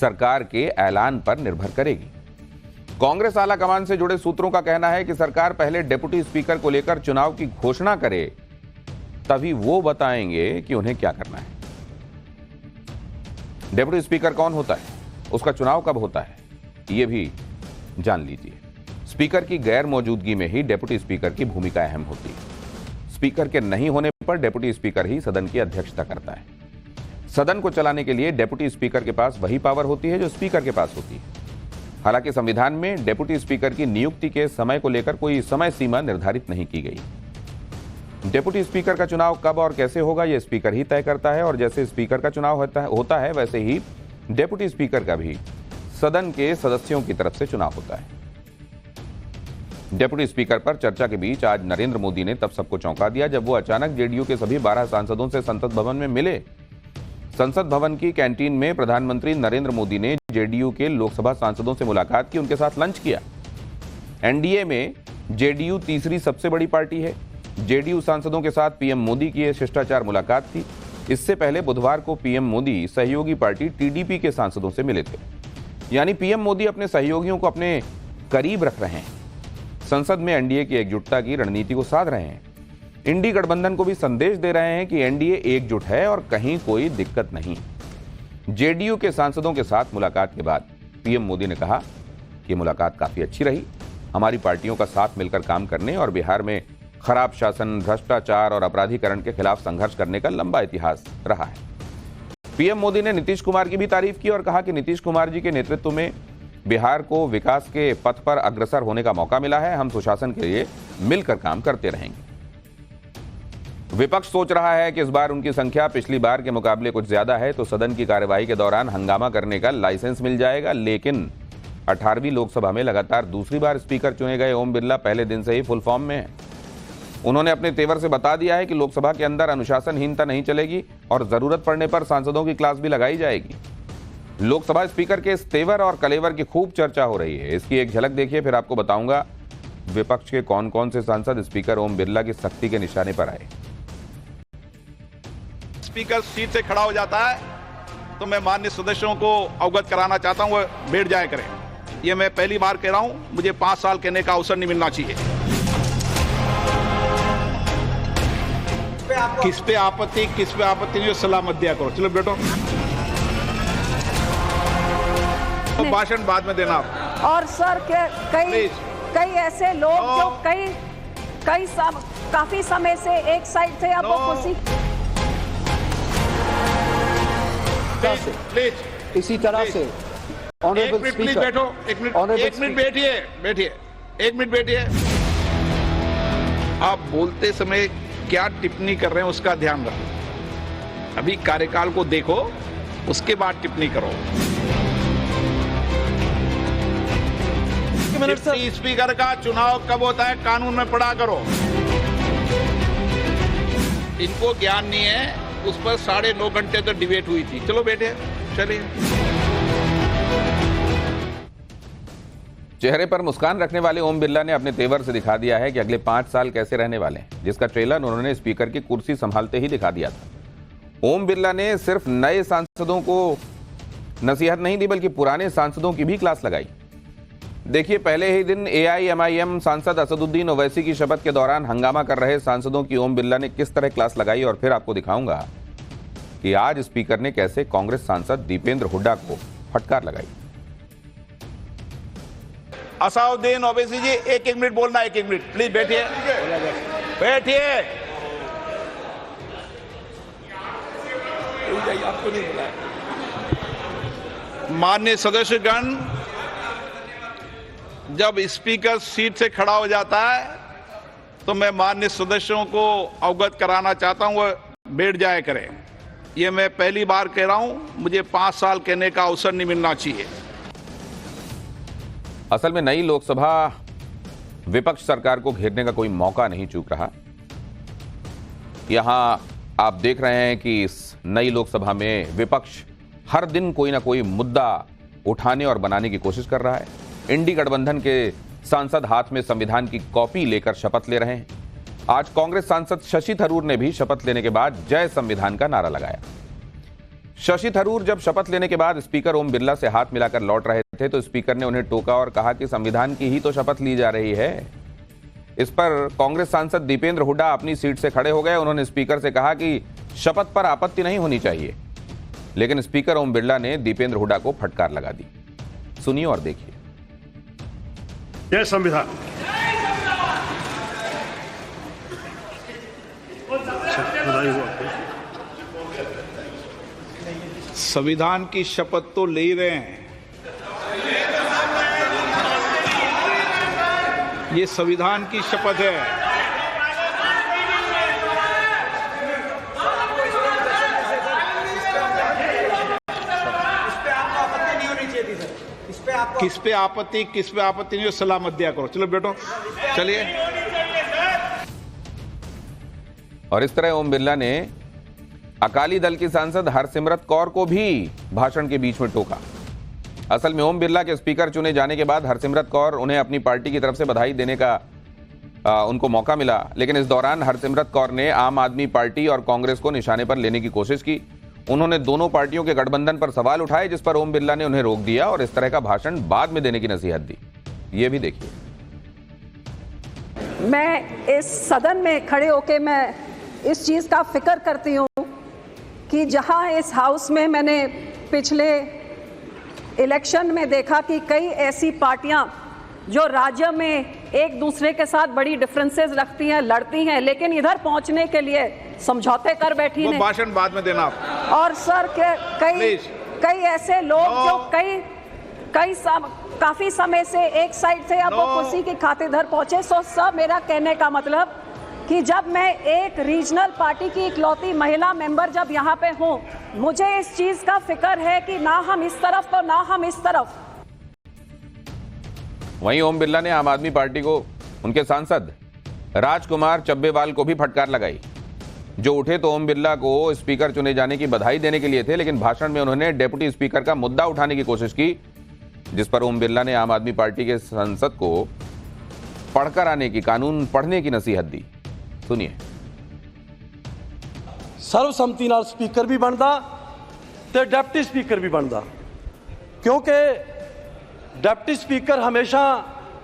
सरकार के ऐलान पर निर्भर करेगी। कांग्रेस आला कमान से जुड़े सूत्रों का कहना है कि सरकार पहले डिप्टी स्पीकर को लेकर चुनाव की घोषणा करे, तभी वो बताएंगे कि उन्हें क्या करना है। डिप्टी स्पीकर कौन होता है, उसका चुनाव कब होता है, यह भी जान लीजिए। स्पीकर की गैर मौजूदगी में ही डिप्टी स्पीकर की भूमिका अहम होती है। स्पीकर के नहीं होने पर डिप्टी स्पीकर ही सदन की अध्यक्षता करता है। सदन को चलाने के लिए डिप्टी स्पीकर के पास वही पावर होती है जो स्पीकर के पास होती है। हालांकि संविधान में डिप्टी स्पीकर की नियुक्ति के समय को लेकर कोई समय सीमा निर्धारित नहीं की गई। डिप्टी स्पीकर का चुनाव कब और कैसे होगा यह स्पीकर ही तय करता है, और जैसे स्पीकर का चुनाव होता है वैसे ही डिप्टी स्पीकर का भी सदन के सदस्यों की तरफ से चुनाव होता है। डेप्यूटी स्पीकर पर चर्चा के बीच आज नरेंद्र मोदी ने तब सबको चौंका दिया जब वो अचानक जेडीयू के सभी 12 सांसदों से संसद भवन में मिले। संसद भवन की कैंटीन में प्रधानमंत्री नरेंद्र मोदी ने जेडीयू के लोकसभा सांसदों से मुलाकात की, उनके साथ लंच किया। एनडीए में जेडीयू तीसरी सबसे बड़ी पार्टी है। जेडीयू सांसदों के साथ पीएम मोदी की यह शिष्टाचार मुलाकात थी। इससे पहले बुधवार को पीएम मोदी सहयोगी पार्टी टीडीपी के सांसदों से मिले थे। यानी पीएम मोदी अपने सहयोगियों को अपने करीब रख रहे हैं, संसद में एनडीए की एकजुटता की रणनीति को साध रहे हैं। इंडी गठबंधन को भी संदेश दे रहे हैं कि एनडीए एकजुट है और कहीं कोई दिक्कत नहीं। जेडीयू के सांसदों के साथ मुलाकात के बाद पीएम मोदी ने कहा कि मुलाकात काफी अच्छी रही। हमारी पार्टियों का साथ मिलकर काम करने और बिहार में खराब शासन, भ्रष्टाचार और अपराधीकरण के खिलाफ संघर्ष करने का लंबा इतिहास रहा है। पीएम मोदी ने नीतीश कुमार की भी तारीफ की और कहा कि नीतीश कुमार जी के नेतृत्व में बिहार को विकास के पथ पर अग्रसर होने का मौका मिला है। हम सुशासन के लिए मिलकर काम करते रहेंगे। विपक्ष सोच रहा है कि इस बार उनकी संख्या पिछली बार के मुकाबले कुछ ज्यादा है तो सदन की कार्यवाही के दौरान हंगामा करने का लाइसेंस मिल जाएगा। लेकिन 18वीं लोकसभा में लगातार दूसरी बार स्पीकर चुने गए ओम बिरला पहले दिन से ही फुल फॉर्म में हैं। उन्होंने अपने तेवर से बता दिया है कि लोकसभा के अंदर अनुशासनहीनता नहीं चलेगी और जरूरत पड़ने पर सांसदों की क्लास भी लगाई जाएगी। लोकसभा स्पीकर के इस तेवर और कलेवर की खूब चर्चा हो रही है। इसकी एक झलक देखिए, फिर आपको बताऊंगा विपक्ष के कौन कौन से सांसद स्पीकर ओम बिरला की सख्ती के निशाने पर आए। स्पीकर सीट से खड़ा हो जाता है तो मैं माननीय सदस्यों को अवगत कराना चाहता हूं, वो बैठ जाए करें। ये मैं पहली बार कह रहा हूं, मुझे 5 साल कहने का अवसर नहीं मिलना चाहिए। किस पे आपत्ति नहीं, सलाह मत दिया करो। चलो बैठो, तो भाषण बाद में देना आप। और सर के कई ऐसे लोग जो काफी समय से एक साइड थे, अब वो कुर्सी प्लीज इसी तरह से ऑनरेबल प्लीज बैठो। एक मिनट बैठिए। आप बोलते समय क्या टिप्पणी कर रहे हैं उसका ध्यान रखो। अभी कार्यकाल को देखो, उसके बाद टिप्पणी करो। डिप्टी स्पीकर का चुनाव कब होता है कानून में पढ़ा करो। इनको ज्ञान नहीं है, उस पर 9.5 घंटे तक डिबेट हुई थी। चलो बैठे, चलिए। चेहरे पर मुस्कान रखने वाले ओम बिरला ने अपने तेवर से दिखा दिया है कि अगले 5 साल कैसे रहने वाले हैं, जिसका ट्रेलर उन्होंने स्पीकर की कुर्सी संभालते ही दिखा दिया था। ओम बिरला ने सिर्फ नए सांसदों को नसीहत नहीं दी बल्कि पुराने सांसदों की भी क्लास लगाई। देखिए, पहले ही दिन एआईएमआईएम सांसद असदुद्दीन ओवैसी की शपथ के दौरान हंगामा कर रहे सांसदों की ओम बिरला ने किस तरह क्लास लगाई और फिर आपको दिखाऊंगा कि आज स्पीकर ने कैसे कांग्रेस सांसद दीपेंद्र हुड्डा को फटकार लगाई। असदुद्दीन ओवैसी जी, एक मिनट बोलना, एक मिनट प्लीज बैठिए। आपको नहीं बुलाया। माननीय सदस्यगण, जब स्पीकर सीट से खड़ा हो जाता है तो मैं माननीय सदस्यों को अवगत कराना चाहता हूं, वो बैठ जाए करें। ये मैं पहली बार कह रहा हूं, मुझे 5 साल कहने का अवसर नहीं मिलना चाहिए। असल में नई लोकसभा विपक्ष सरकार को घेरने का कोई मौका नहीं चूक रहा। यहां आप देख रहे हैं कि इस नई लोकसभा में विपक्ष हर दिन कोई ना कोई मुद्दा उठाने और बनाने की कोशिश कर रहा है। इंडी गठबंधन के सांसद हाथ में संविधान की कॉपी लेकर शपथ ले रहे हैं। आज कांग्रेस सांसद शशि थरूर ने भी शपथ लेने के बाद जय संविधान का नारा लगाया। शशि थरूर जब शपथ लेने के बाद स्पीकर ओम बिरला से हाथ मिलाकर लौट रहे थे तो स्पीकर ने उन्हें टोका और कहा कि संविधान की ही तो शपथ ली जा रही है। इस पर कांग्रेस सांसद दीपेंद्र हुड्डा अपनी सीट से खड़े हो गए। उन्होंने स्पीकर से कहा कि शपथ पर आपत्ति नहीं होनी चाहिए, लेकिन स्पीकर ओम बिरला ने दीपेंद्र हुड्डा को फटकार लगा दी। सुनिए और देखिए। जय संविधान। संविधान की शपथ तो ले रहे हैं, ये संविधान की शपथ है। किस पे आपत्ति नहीं, सलाह मत दिया करो। चलो बैठो। चलिए। और इस तरह ओम बिरला ने अकाली दल की सांसद हरसिमरत कौर को भी भाषण के बीच में टोका। असल में ओम बिरला के स्पीकर चुने जाने के बाद हरसिमरत कौर उन्हें अपनी पार्टी की तरफ से बधाई देने का उनको मौका मिला, लेकिन इस दौरान हरसिमरत कौर ने आम आदमी पार्टी और कांग्रेस को निशाने पर लेने की कोशिश की। उन्होंने दोनों पार्टियों के गठबंधन पर सवाल उठाए, जिस पर ओम बिरला ने उन्हें रोक दिया और इस तरह का भाषण बाद में देने की नसीहत दी। ये भी देखिए। मैं इस सदन में खड़े होकर मैं इस चीज़ का फिक्र करती हूँ कि जहाँ इस हाउस में मैंने पिछले इलेक्शन में देखा कि कई ऐसी पार्टियां जो राज्य में एक दूसरे के साथ बड़ी डिफरेंसेस रखती हैं, लड़ती हैं, लेकिन इधर पहुंचने के लिए समझौते कर बैठी हैं। भाषण बाद में देना आप। और सर कई ऐसे लोग जो काफी समय से एक साइड से अब वो कुर्सी की खातिर इधर पहुंचे। सो सब मेरा कहने का मतलब कि जब मैं एक रीजनल पार्टी की इकलौती महिला मेंबर जब यहाँ पे हूँ, मुझे इस चीज का फिक्र है कि ना हम इस तरफ तो ना हम इस तरफ। वहीं ओम बिरला ने आम आदमी पार्टी को उनके सांसद राजकुमार चब्बेवाल को भी फटकार लगाई, जो उठे तो ओम बिरला को स्पीकर चुने जाने की बधाई देने के लिए थे, लेकिन भाषण में उन्होंने डेप्यूटी स्पीकर का मुद्दा उठाने की कोशिश की, जिस पर ओम बिरला ने आम आदमी पार्टी के सांसद को पढ़कर आने की, कानून पढ़ने की नसीहत दी। सुनिए। सर्वसम्मति नाल स्पीकर भी बनता ते डिप्टी स्पीकर भी बनता, क्योंकि डिप्टी स्पीकर हमेशा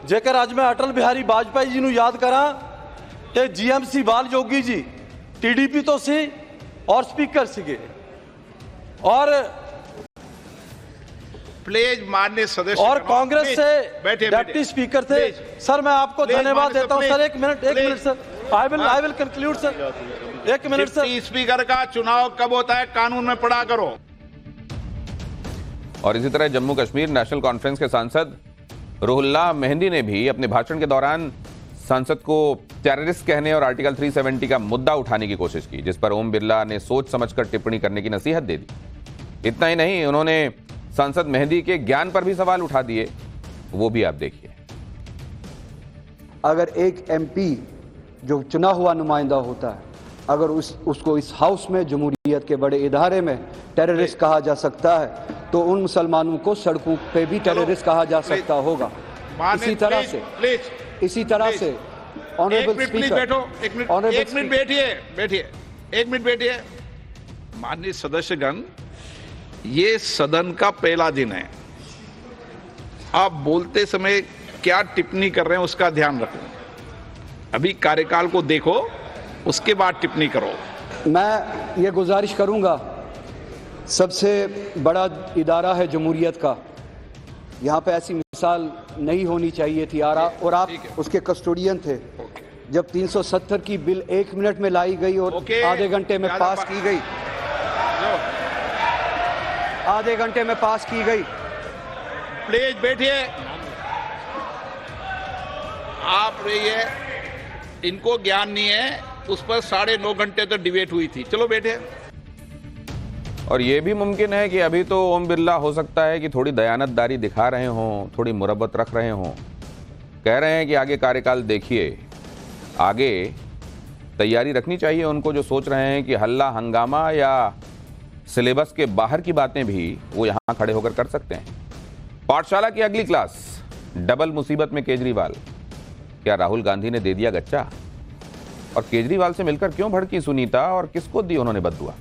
जेकर अज मैं अटल बिहारी वाजपेयी जी नूं याद करा ते जीएमसी बाल जोगी जी टीडीपी तो सी और स्पीकर सीगे और प्लीज माननीय सदस्य और कांग्रेस से डिप्टी स्पीकर थे। सर मैं आपको धन्यवाद देता हूं। सर एक minute sir, I will conclude sir. एक मिनट सर। स्पीकर का चुनाव कब होता है कानून में पढ़ा करो। और इसी तरह जम्मू कश्मीर नेशनल कॉन्फ्रेंस के सांसद रुहुल्लाह मेहंदी ने भी अपने भाषण के दौरान सांसद को टेररिस्ट कहने और आर्टिकल 370 का मुद्दा उठाने की कोशिश की, जिस पर ओम बिरला ने सोच समझकर टिप्पणी करने की नसीहत दे दी। इतना ही नहीं, उन्होंने सांसद मेहंदी के ज्ञान पर भी सवाल उठा दिए, वो भी आप देखिए। अगर एक एमपी जो चुना हुआ नुमाइंदा होता है, अगर उसको इस हाउस में जमहूरियत के बड़े इदारे में टेररिस्ट कहा जा सकता है, तो उन मुसलमानों को सड़कों पे भी टेररिस्ट कहा जा सकता होगा। इसी तरह से ऑनरेबल स्पीकर, एक मिनट बैठिए। माननीय सदस्यगण, ये सदन का पहला दिन है। आप बोलते समय क्या टिप्पणी कर रहे हैं उसका ध्यान रखो। अभी कार्यकाल को देखो, उसके बाद टिप्पणी करो। मैं ये गुजारिश करूंगा, सबसे बड़ा इदारा है जमहूरियत का, यहाँ पे ऐसी मिसाल नहीं होनी चाहिए थी और आप उसके कस्टोडियन थे। जब 370 की बिल 1 मिनट में लाई गई और आधे घंटे में पास की गई, आधे घंटे में पास की गई। प्लीज बैठिए। आप रहिए, इनको ज्ञान नहीं है, उस पर 9.5 घंटे तक डिबेट हुई थी। चलो बैठे। और यह भी मुमकिन है कि अभी तो ओम बिरला हो सकता है कि थोड़ी दयानतदारी दिखा रहे हों, थोड़ी मुरब्बत रख रहे हों, कह रहे हैं कि आगे कार्यकाल देखिए, आगे तैयारी रखनी चाहिए उनको, जो सोच रहे हैं कि हल्ला हंगामा या सिलेबस के बाहर की बातें भी वो यहां खड़े होकर कर सकते हैं। पाठशाला की अगली क्लास, डबल मुसीबत में केजरीवाल। क्या राहुल गांधी ने दे दिया गच्चा? और केजरीवाल से मिलकर क्यों भड़की सुनीता और किसको दी उन्होंने बद्दुआ?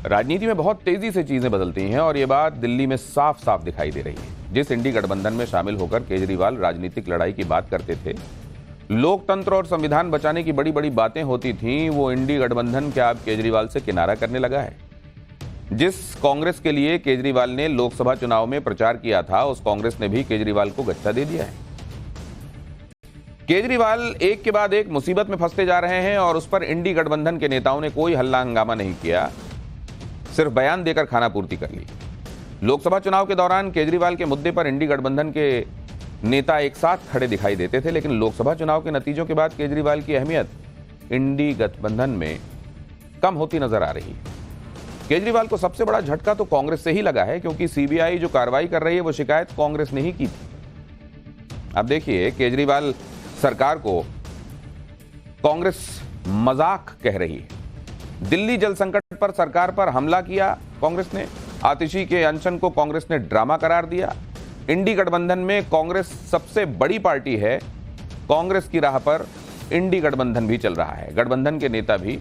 राजनीति में बहुत तेजी से चीजें बदलती हैं और यह बात दिल्ली में साफ साफ दिखाई दे रही है। जिस इंडी गठबंधन में शामिल होकर केजरीवाल राजनीतिक लड़ाई की बात करते थे, लोकतंत्र और संविधान बचाने की बड़ी बड़ी बातें होती थीं, वो इंडी गठबंधन क्या अब केजरीवाल से किनारा करने लगा है? जिस कांग्रेस के लिए केजरीवाल ने लोकसभा चुनाव में प्रचार किया था, उस कांग्रेस ने भी केजरीवाल को गच्चा दे दिया है। केजरीवाल एक के बाद एक मुसीबत में फंसते जा रहे हैं और उस पर इंडी गठबंधन के नेताओं ने कोई हल्ला हंगामा नहीं किया, सिर्फ बयान देकर खाना पूर्ति कर ली। लोकसभा चुनाव के दौरान केजरीवाल के मुद्दे पर इंडी गठबंधन के नेता एक साथ खड़े दिखाई देते थे, लेकिन लोकसभा चुनाव के नतीजों के बाद केजरीवाल की अहमियत इंडी गठबंधन में कम होती नजर आ रही है। केजरीवाल को सबसे बड़ा झटका तो कांग्रेस से ही लगा है, क्योंकि सीबीआई जो कार्रवाई कर रही है वो शिकायत कांग्रेस ने ही की थी। अब देखिए, केजरीवाल सरकार को कांग्रेस मजाक कह रही है। दिल्ली जल संकट पर सरकार पर हमला किया कांग्रेस ने, आतिशी के अनशन को कांग्रेस ने ड्रामा करार दिया। इंडी गठबंधन में कांग्रेस सबसे बड़ी पार्टी है, कांग्रेस की राह पर इंडी गठबंधन भी चल रहा है। गठबंधन के नेता भी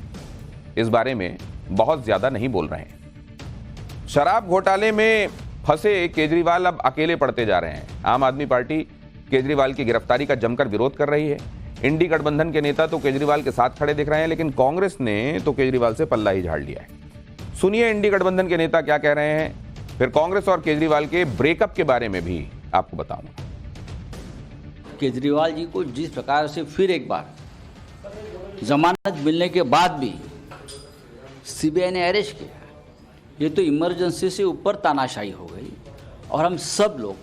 इस बारे में बहुत ज्यादा नहीं बोल रहे हैं। शराब घोटाले में फंसे केजरीवाल अब अकेले पड़ते जा रहे हैं। आम आदमी पार्टी केजरीवाल की गिरफ्तारी का जमकर विरोध कर रही है। इंडी गठबंधन के नेता तो केजरीवाल के साथ खड़े दिख रहे हैं, लेकिन कांग्रेस ने तो केजरीवाल से पल्ला ही झाड़ लिया है। सुनिए इंडी गठबंधन के नेता क्या कह रहे हैं, फिर कांग्रेस और केजरीवाल के ब्रेकअप के बारे में भी आपको बताऊंगा। केजरीवाल जी को जिस प्रकार से फिर एक बार जमानत मिलने के बाद भी सीबीआई ने अरेस्ट किया, ये तो इमरजेंसी से ऊपर तानाशाही हो गई। और हम सब लोग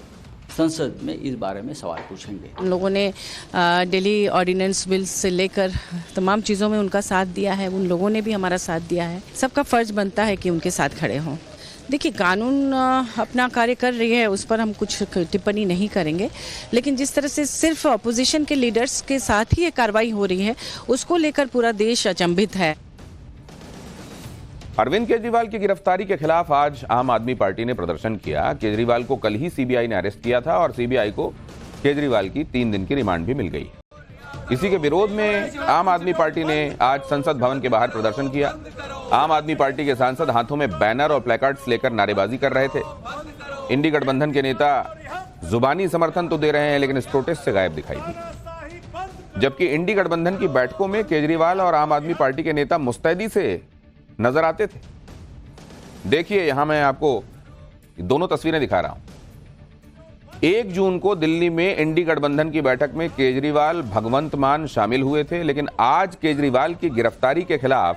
संसद में इस बारे में सवाल पूछेंगे। हम लोगों ने दिल्ली ऑर्डिनेंस बिल से लेकर तमाम चीज़ों में उनका साथ दिया है, उन लोगों ने भी हमारा साथ दिया है। सबका फर्ज बनता है कि उनके साथ खड़े हों। देखिए, कानून अपना कार्य कर रही है, उस पर हम कुछ टिप्पणी नहीं करेंगे, लेकिन जिस तरह से सिर्फ अपोजिशन के लीडर्स के साथ ही ये कार्रवाई हो रही है, उसको लेकर पूरा देश अचंभित है। अरविंद केजरीवाल की गिरफ्तारी के खिलाफ आज आम आदमी पार्टी ने प्रदर्शन किया। केजरीवाल को कल ही सीबीआई ने अरेस्ट किया था और सीबीआई को केजरीवाल की 3 दिन की रिमांड भी मिल गई। इसी के विरोध में आम आदमी पार्टी ने आज संसद भवन के बाहर प्रदर्शन किया। आम आदमी पार्टी के सांसद हाथों में बैनर और प्लेकार्ड्स लेकर नारेबाजी कर रहे थे। इंडी गठबंधन के नेता जुबानी समर्थन तो दे रहे हैं, लेकिन इस प्रोटेस्ट से गायब दिखाई दी। जबकि इंडी गठबंधन की बैठकों में केजरीवाल और आम आदमी पार्टी के नेता मुस्तैदी से नजर आते थे। देखिए, यहां मैं आपको दोनों तस्वीरें दिखा रहा हूं। 1 जून को दिल्ली में इंडी गठबंधन की बैठक में केजरीवाल, भगवंत मान शामिल हुए थे, लेकिन आज केजरीवाल की गिरफ्तारी के खिलाफ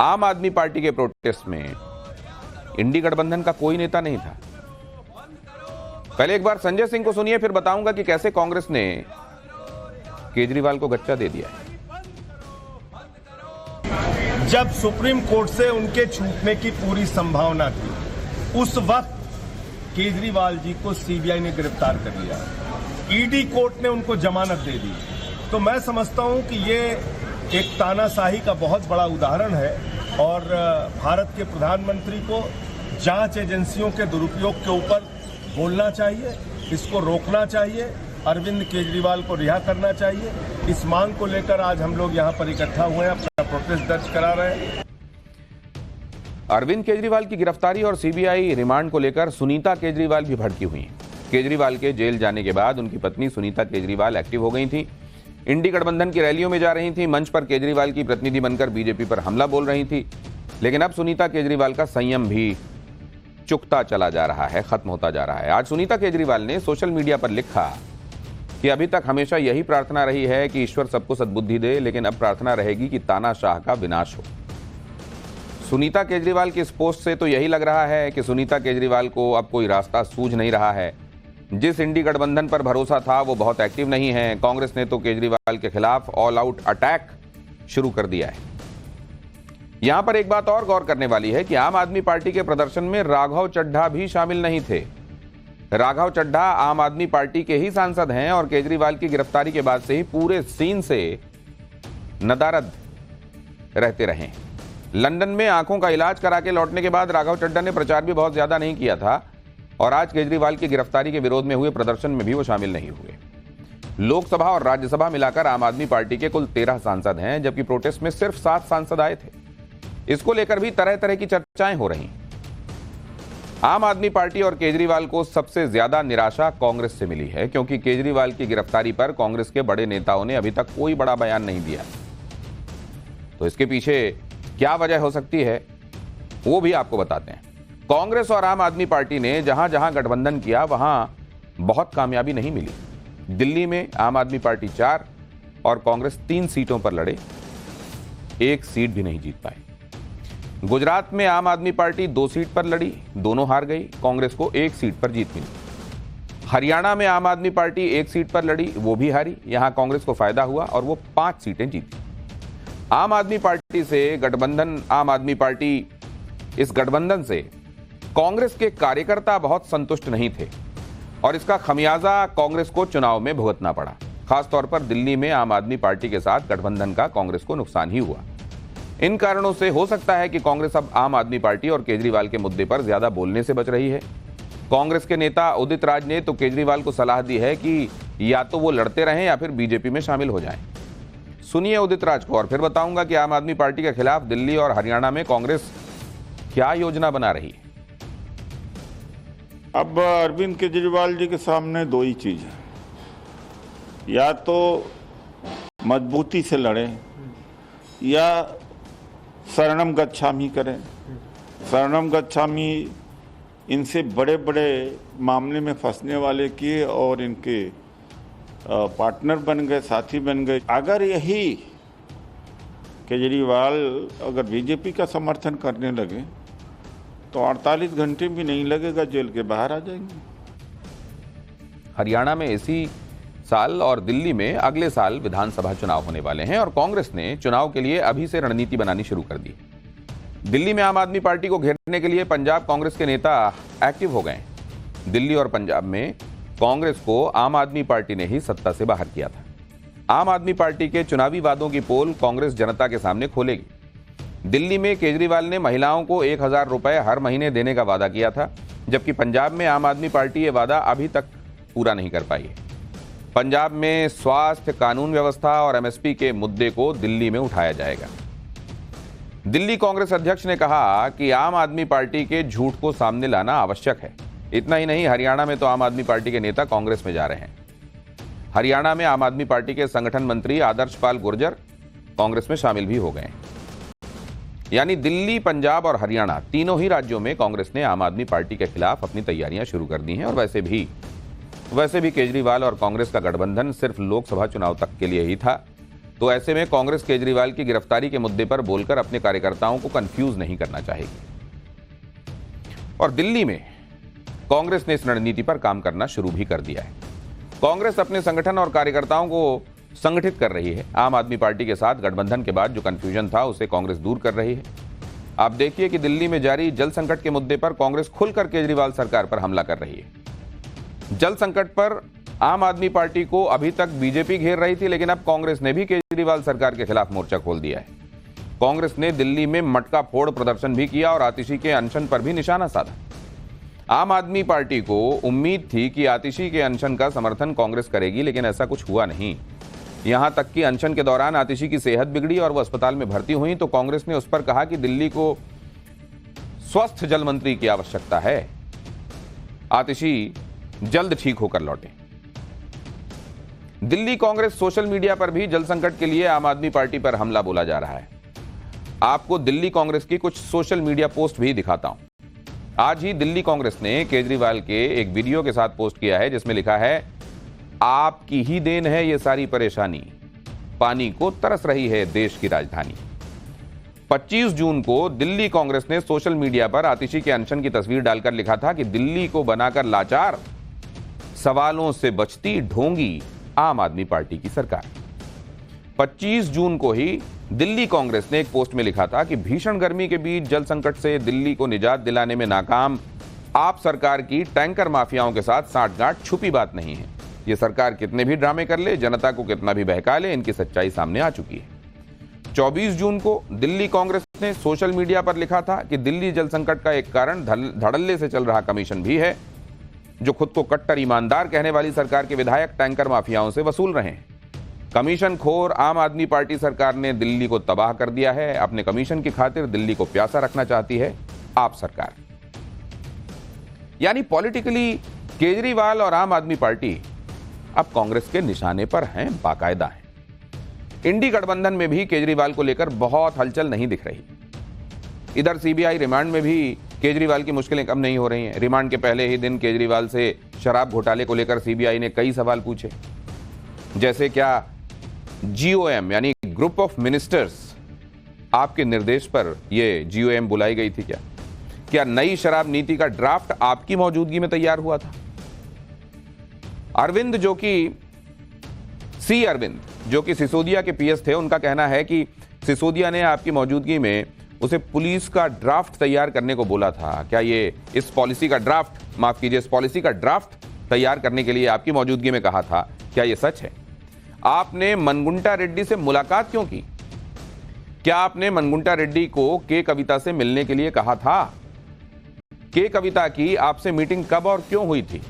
आम आदमी पार्टी के प्रोटेस्ट में इंडी गठबंधन का कोई नेता नहीं था। पहले एक बार संजय सिंह को सुनिए, फिर बताऊंगा कि कैसे कांग्रेस ने केजरीवाल को गच्चा दे दिया है। जब सुप्रीम कोर्ट से उनके छूटने की पूरी संभावना थी, उस वक्त केजरीवाल जी को सीबीआई ने गिरफ्तार कर लिया, ईडी कोर्ट ने उनको जमानत दे दी। तो मैं समझता हूं कि ये एक तानाशाही का बहुत बड़ा उदाहरण है और भारत के प्रधानमंत्री को जांच एजेंसियों के दुरुपयोग के ऊपर बोलना चाहिए, इसको रोकना चाहिए, अरविंद केजरीवाल को रिहा करना चाहिए। इस मांग को लेकर आज हम लोग यहाँ पर इकट्ठा हुए हैं, अपना प्रोटेस्ट दर्ज करा रहे हैं। अरविंद केजरीवाल की गिरफ्तारी और सीबीआई रिमांड को लेकर सुनीता केजरीवाल भी भड़की हुई हैं। केजरीवाल के जेल जाने के बाद उनकी पत्नी सुनीता केजरीवाल एक्टिव हो गई थी। इंडी गठबंधन की रैलियों में जा रही थी, मंच पर केजरीवाल की प्रतिनिधि बनकर बीजेपी पर हमला बोल रही थी। लेकिन अब सुनीता केजरीवाल का संयम भी चुकता चला जा रहा है, खत्म होता जा रहा है। आज सुनीता केजरीवाल ने सोशल मीडिया पर लिखा कि अभी तक हमेशा यही प्रार्थना रही है कि ईश्वर सबको सद्बुद्धि दे, लेकिन अब प्रार्थना रहेगी कि तानाशाह का विनाश हो। सुनीता केजरीवाल की इस पोस्ट से तो यही लग रहा है कि सुनीता केजरीवाल को अब कोई रास्ता सूझ नहीं रहा है। जिस इंडी गठबंधन पर भरोसा था वो बहुत एक्टिव नहीं है। कांग्रेस ने तो केजरीवाल के खिलाफ ऑल आउट अटैक शुरू कर दिया है। यहां पर एक बात और गौर करने वाली है कि आम आदमी पार्टी के प्रदर्शन में राघव चड्ढा भी शामिल नहीं थे। राघव चड्ढा आम आदमी पार्टी के ही सांसद हैं और केजरीवाल की गिरफ्तारी के बाद से ही पूरे सीन से नदारद रहते रहे। लंदन में आंखों का इलाज करा के लौटने के बाद राघव चड्ढा ने प्रचार भी बहुत ज्यादा नहीं किया था और आज केजरीवाल की गिरफ्तारी के विरोध में हुए प्रदर्शन में भी वो शामिल नहीं हुए। लोकसभा और राज्यसभा मिलाकर आम आदमी पार्टी के कुल 13 सांसद हैं, जबकि प्रोटेस्ट में सिर्फ 7 सांसद आए थे। इसको लेकर भी तरह तरह की चर्चाएं हो रही। आम आदमी पार्टी और केजरीवाल को सबसे ज्यादा निराशा कांग्रेस से मिली है, क्योंकि केजरीवाल की गिरफ्तारी पर कांग्रेस के बड़े नेताओं ने अभी तक कोई बड़ा बयान नहीं दिया। तो इसके पीछे क्या वजह हो सकती है वो भी आपको बताते हैं। कांग्रेस और आम आदमी पार्टी ने जहां जहां गठबंधन किया वहां बहुत कामयाबी नहीं मिली। दिल्ली में आम आदमी पार्टी 4 और कांग्रेस 3 सीटों पर लड़े, 1 सीट भी नहीं जीत पाई। गुजरात में आम आदमी पार्टी 2 सीट पर लड़ी, दोनों हार गई, कांग्रेस को 1 सीट पर जीत मिली। हरियाणा में आम आदमी पार्टी 1 सीट पर लड़ी, वो भी हारी, यहां कांग्रेस को फायदा हुआ और वो 5 सीटें जीती। आम आदमी पार्टी से गठबंधन आम आदमी पार्टी इस गठबंधन से कांग्रेस के कार्यकर्ता बहुत संतुष्ट नहीं थे और इसका खमियाजा कांग्रेस को चुनाव में भुगतना पड़ा। खासतौर पर दिल्ली में आम आदमी पार्टी के साथ गठबंधन का कांग्रेस को नुकसान ही हुआ। इन कारणों से हो सकता है कि कांग्रेस अब आम आदमी पार्टी और केजरीवाल के मुद्दे पर ज्यादा बोलने से बच रही है। कांग्रेस के नेता उदित राज ने तो केजरीवाल को सलाह दी है कि या तो वो लड़ते रहें या फिर बीजेपी में शामिल हो जाएं। सुनिए उदित राज को और फिर बताऊंगा कि आम आदमी पार्टी के खिलाफ दिल्ली और हरियाणा में कांग्रेस क्या योजना बना रही है। अब अरविंद केजरीवाल जी के सामने दो ही चीज है, या तो मजबूती से लड़े या शरणम गच्छामी करें। शरणम गच्छामी इनसे बड़े बड़े मामले में फंसने वाले किए और इनके पार्टनर बन गए, साथी बन गए। अगर यही केजरीवाल अगर बीजेपी का समर्थन करने लगे तो 48 घंटे भी नहीं लगेगा, जेल के बाहर आ जाएंगे। हरियाणा में इसी साल और दिल्ली में अगले साल विधानसभा चुनाव होने वाले हैं और कांग्रेस ने चुनाव के लिए अभी से रणनीति बनानी शुरू कर दी। दिल्ली में आम आदमी पार्टी को घेरने के लिए पंजाब कांग्रेस के नेता एक्टिव हो गए। दिल्ली और पंजाब में कांग्रेस को आम आदमी पार्टी ने ही सत्ता से बाहर किया था। आम आदमी पार्टी के चुनावी वादों की पोल कांग्रेस जनता के सामने खोलेगी। दिल्ली में केजरीवाल ने महिलाओं को 1000 रुपए हर महीने देने का वादा किया था, जबकि पंजाब में आम आदमी पार्टी ये वादा अभी तक पूरा नहीं कर पाई है। पंजाब में स्वास्थ्य, कानून व्यवस्था और एमएसपी के मुद्दे को दिल्ली में उठाया जाएगा। दिल्ली कांग्रेस अध्यक्ष ने कहा कि आम आदमी पार्टी के झूठ को सामने लाना आवश्यक है। इतना ही नहीं, हरियाणा में तो आम आदमी पार्टी के नेता कांग्रेस में जा रहे हैं। हरियाणा में आम आदमी पार्टी के संगठन मंत्री आदर्श पाल गुर्जर कांग्रेस में शामिल भी हो गए। यानी दिल्ली, पंजाब और हरियाणा तीनों ही राज्यों में कांग्रेस ने आम आदमी पार्टी के खिलाफ अपनी तैयारियां शुरू कर दी हैं। और वैसे भी केजरीवाल और कांग्रेस का गठबंधन सिर्फ लोकसभा चुनाव तक के लिए ही था। तो ऐसे में कांग्रेस केजरीवाल की गिरफ्तारी के मुद्दे पर बोलकर अपने कार्यकर्ताओं को कंफ्यूज नहीं करना चाहेगी। और दिल्ली में कांग्रेस ने इस रणनीति पर काम करना शुरू भी कर दिया है। कांग्रेस अपने संगठन और कार्यकर्ताओं को संगठित कर रही है। आम आदमी पार्टी के साथ गठबंधन के बाद जो कंफ्यूजन था उसे कांग्रेस दूर कर रही है। आप देखिए कि दिल्ली में जारी जल संकट के मुद्दे पर कांग्रेस खुलकर केजरीवाल सरकार पर हमला कर रही है। जल संकट पर आम आदमी पार्टी को अभी तक बीजेपी घेर रही थी, लेकिन अब कांग्रेस ने भी केजरीवाल सरकार के खिलाफ मोर्चा खोल दिया है। कांग्रेस ने दिल्ली में मटका फोड़ प्रदर्शन भी किया और आतिशी के अनशन पर भी निशाना साधा। आम आदमी पार्टी को उम्मीद थी कि आतिशी के अनशन का समर्थन कांग्रेस करेगी, लेकिन ऐसा कुछ हुआ नहीं। यहां तक कि अनशन के दौरान आतिशी की सेहत बिगड़ी और वो अस्पताल में भर्ती हुई तो कांग्रेस ने उस पर कहा कि दिल्ली को स्वस्थ जल मंत्री की आवश्यकता है। आतिशी जल्द ठीक होकर लौटे। दिल्ली कांग्रेस सोशल मीडिया पर भी जल संकट के लिए आम आदमी पार्टी पर हमला बोला जा रहा है। आपको दिल्ली कांग्रेस की कुछ सोशल मीडिया पोस्ट भी दिखाता हूं। आज ही दिल्ली कांग्रेस ने केजरीवाल के एक वीडियो के साथ पोस्ट किया है जिसमें लिखा है, आपकी ही देन है ये सारी परेशानी, पानी को तरस रही है देश की राजधानी। 25 जून को दिल्ली कांग्रेस ने सोशल मीडिया पर आतिशी के अनशन की तस्वीर डालकर लिखा था कि दिल्ली को बनाकर लाचार, सवालों से बचती ढोंगी आम आदमी पार्टी की सरकार। 25 जून को ही दिल्ली कांग्रेस ने एक पोस्ट में लिखा था कि भीषण गर्मी के बीच जल संकट से दिल्ली को निजात दिलाने में नाकाम आप सरकार की टैंकर माफियाओं के साथ साठगांठ छुपी बात नहीं है। ये सरकार कितने भी ड्रामे कर ले, जनता को कितना भी बहका ले, इनकी सच्चाई सामने आ चुकी है। 24 जून को दिल्ली कांग्रेस ने सोशल मीडिया पर लिखा था कि दिल्ली जल संकट का एक कारण धड़ल्ले से चल रहा कमीशन भी है, जो खुद को कट्टर ईमानदार कहने वाली सरकार के विधायक टैंकर माफियाओं से वसूल रहे हैं। कमीशन खोर आम आदमी पार्टी सरकार ने दिल्ली को तबाह कर दिया है। अपने कमीशन की खातिर दिल्ली को प्यासा रखना चाहती है आप सरकार। यानी पॉलिटिकली केजरीवाल और आम आदमी पार्टी अब कांग्रेस के निशाने पर हैं, बाकायदा हैं। इंडी गठबंधन में भी केजरीवाल को लेकर बहुत हलचल नहीं दिख रही। इधर सीबीआई रिमांड में भी केजरीवाल की मुश्किलें कम नहीं हो रही हैं। रिमांड के पहले ही दिन केजरीवाल से शराब घोटाले को लेकर सीबीआई ने कई सवाल पूछे, जैसे क्या जीओएम यानी ग्रुप ऑफ मिनिस्टर्स आपके निर्देश पर यह जीओएम बुलाई गई थी क्या नई शराब नीति का ड्राफ्ट आपकी मौजूदगी में तैयार हुआ था? अरविंद जो कि सिसोदिया के पीएस थे, उनका कहना है कि सिसोदिया ने आपकी मौजूदगी में उसे पुलिस का ड्राफ्ट तैयार करने को बोला था। क्या ये इस पॉलिसी का ड्राफ्ट, माफ कीजिए, इस पॉलिसी का ड्राफ्ट तैयार करने के लिए आपकी मौजूदगी में कहा था? क्या यह सच है? आपने मनगुंटा रेड्डी से मुलाकात क्यों की? क्या आपने मनगुंटा रेड्डी को के कविता से मिलने के लिए कहा था? के कविता की आपसे मीटिंग कब और क्यों हुई थी?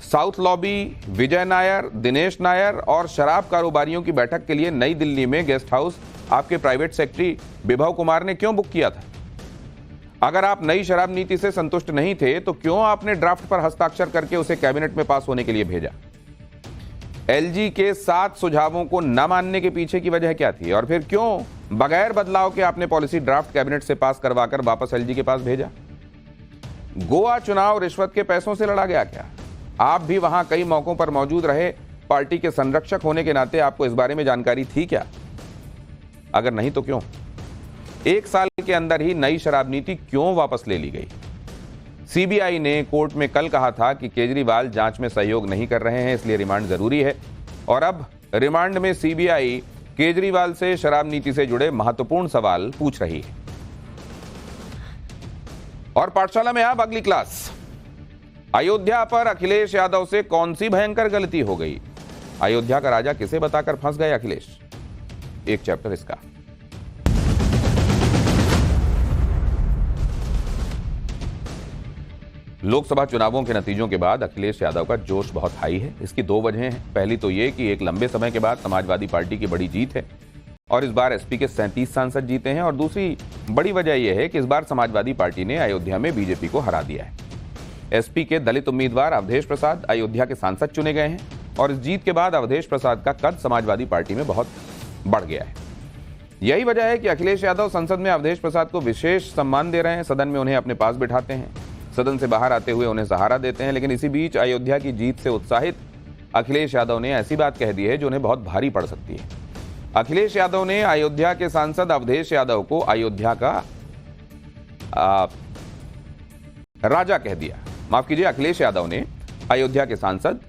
साउथ लॉबी, विजय नायर, दिनेश नायर और शराब कारोबारियों की बैठक के लिए नई दिल्ली में गेस्ट हाउस आपके प्राइवेट सेक्रेटरी विभव कुमार ने क्यों बुक किया था? अगर आप नई शराब नीति से संतुष्ट नहीं थे तो क्यों आपने ड्राफ्ट पर हस्ताक्षर करके उसे कैबिनेट में पास होने के लिए भेजा? एलजी के 7 सुझावों को न मानने के पीछे की वजह क्या थी? और फिर क्यों बगैर बदलाव के आपने पॉलिसी ड्राफ्ट कैबिनेट से पास करवाकर वापस एलजी के पास भेजा? गोवा चुनाव रिश्वत के पैसों से लड़ा गया क्या? आप भी वहां कई मौकों पर मौजूद रहे, पार्टी के संरक्षक होने के नाते आपको इस बारे में जानकारी थी क्या? अगर नहीं तो क्यों? 1 साल के अंदर ही नई शराब नीति क्यों वापस ले ली गई? सीबीआई ने कोर्ट में कल कहा था कि केजरीवाल जांच में सहयोग नहीं कर रहे हैं, इसलिए रिमांड जरूरी है। और अब रिमांड में सीबीआई केजरीवाल से शराब नीति से जुड़े महत्वपूर्ण सवाल पूछ रही है। और पाठशाला में अब अगली क्लास। अयोध्या पर अखिलेश यादव से कौन सी भयंकर गलती हो गई? अयोध्या का राजा किसे बताकर फंस गए अखिलेश? एक चैप्टर इसका। लोकसभा चुनावों के नतीजों के बाद अखिलेश यादव का जोश बहुत हाई है। इसकी 2 वजहें हैं। पहली तो यह कि एक लंबे समय के बाद समाजवादी पार्टी की बड़ी जीत है और इस बार एसपी के 37 सांसद जीते हैं। और दूसरी बड़ी वजह यह है कि इस बार समाजवादी पार्टी ने अयोध्या में बीजेपी को हरा दिया है। एसपी के दलित उम्मीदवार अवधेश प्रसाद अयोध्या के सांसद चुने गए हैं और इस जीत के बाद अवधेश प्रसाद का कद समाजवादी पार्टी में बहुत बढ़ गया है। यही वजह है कि अखिलेश यादव संसद में अवधेश प्रसाद को विशेष सम्मान दे रहे हैं। सदन में उन्हें अपने पास बिठाते हैं, सदन से बाहर आते हुए उन्हें सहारा देते हैं। लेकिन इसी बीच अयोध्या की जीत से उत्साहित अखिलेश यादव ने ऐसी बात कह दी है जो उन्हें बहुत भारी पड़ सकती है। अखिलेश यादव ने अयोध्या के सांसद अवधेश यादव को अयोध्या का राजा कह दिया। माफ कीजिए, अखिलेश यादव ने अयोध्या के सांसद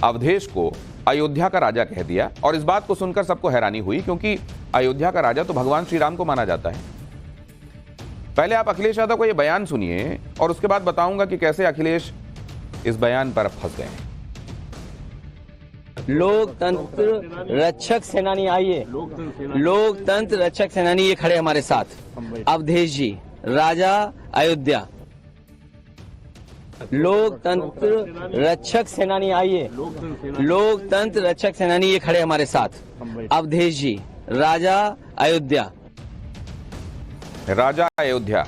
अवधेश को अयोध्या का राजा कह दिया। और इस बात को सुनकर सबको हैरानी हुई, क्योंकि अयोध्या का राजा तो भगवान श्री राम को माना जाता है। पहले आप अखिलेश यादव को यह बयान सुनिए और उसके बाद बताऊंगा कि कैसे अखिलेश इस बयान पर फंस गए। लोकतंत्र रक्षक सेनानी आइए, लोकतंत्र रक्षक सेनानी ये खड़े हमारे साथ, अवधेश जी, राजा अयोध्या। लोकतंत्र रक्षक सेनानी आइए, लोकतंत्र रक्षक सेनानी ये खड़े हमारे साथ, अवधेश जी, राजा अयोध्या। राजा अयोध्या,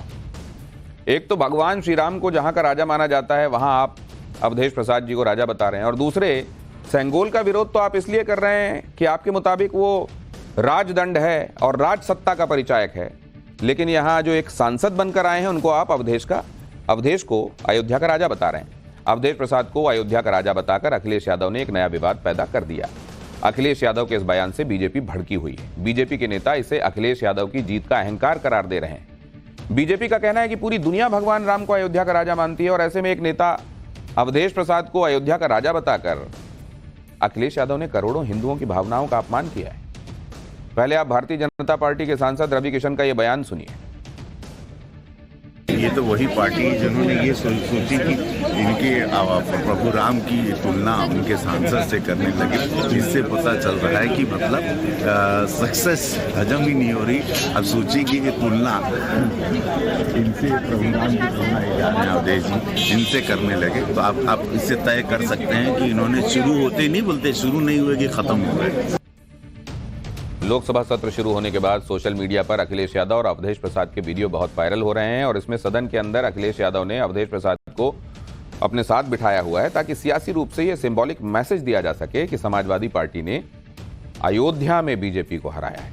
एक तो भगवान श्री राम को जहां का राजा माना जाता है वहां आप अवधेश प्रसाद जी को राजा बता रहे हैं। और दूसरे, सेंगोल का विरोध तो आप इसलिए कर रहे हैं कि आपके मुताबिक वो राजदंड है और राज सत्ता का परिचायक है। लेकिन यहां जो एक सांसद बनकर आए हैं उनको आप अवधेश को अयोध्या का राजा बता रहे हैं। अवधेश प्रसाद को अयोध्या का राजा बताकर अखिलेश यादव ने एक नया विवाद पैदा कर दिया। अखिलेश यादव के इस बयान से बीजेपी भड़की हुई है। बीजेपी के नेता इसे अखिलेश यादव की जीत का अहंकार करार दे रहे हैं। बीजेपी का कहना है कि पूरी दुनिया भगवान राम को अयोध्या का राजा मानती है और ऐसे में एक नेता अवधेश प्रसाद को अयोध्या का राजा बताकर अखिलेश यादव ने करोड़ों हिंदुओं की भावनाओं का अपमान किया है। पहले आप भारतीय जनता पार्टी के सांसद रवि किशन का यह बयान सुनिए। ये तो वही पार्टी जिन्होंने ये सोची कि इनके प्रभु राम की तुलना उनके सांसद से करने लगे, जिससे पता चल रहा है कि मतलब सक्सेस हजम ही नहीं हो रही। अब सोची कि ये तुलना इनसे प्रभु राम की तुलना अवधेश जी इनसे करने लगे, तो आप इससे तय कर सकते हैं कि इन्होंने शुरू होते ही नहीं बोलते, शुरू नहीं हुए कि खत्म हो गए। लोकसभा सत्र शुरू होने के बाद सोशल मीडिया पर अखिलेश यादव और अवधेश प्रसाद के वीडियो बहुत वायरल हो रहे हैं और इसमें सदन के अंदर अखिलेश यादव ने अवधेश प्रसाद को अपने साथ बिठाया हुआ है ताकि सियासी रूप से यह सिंबॉलिक मैसेज दिया जा सके कि समाजवादी पार्टी ने अयोध्या में बीजेपी को हराया है।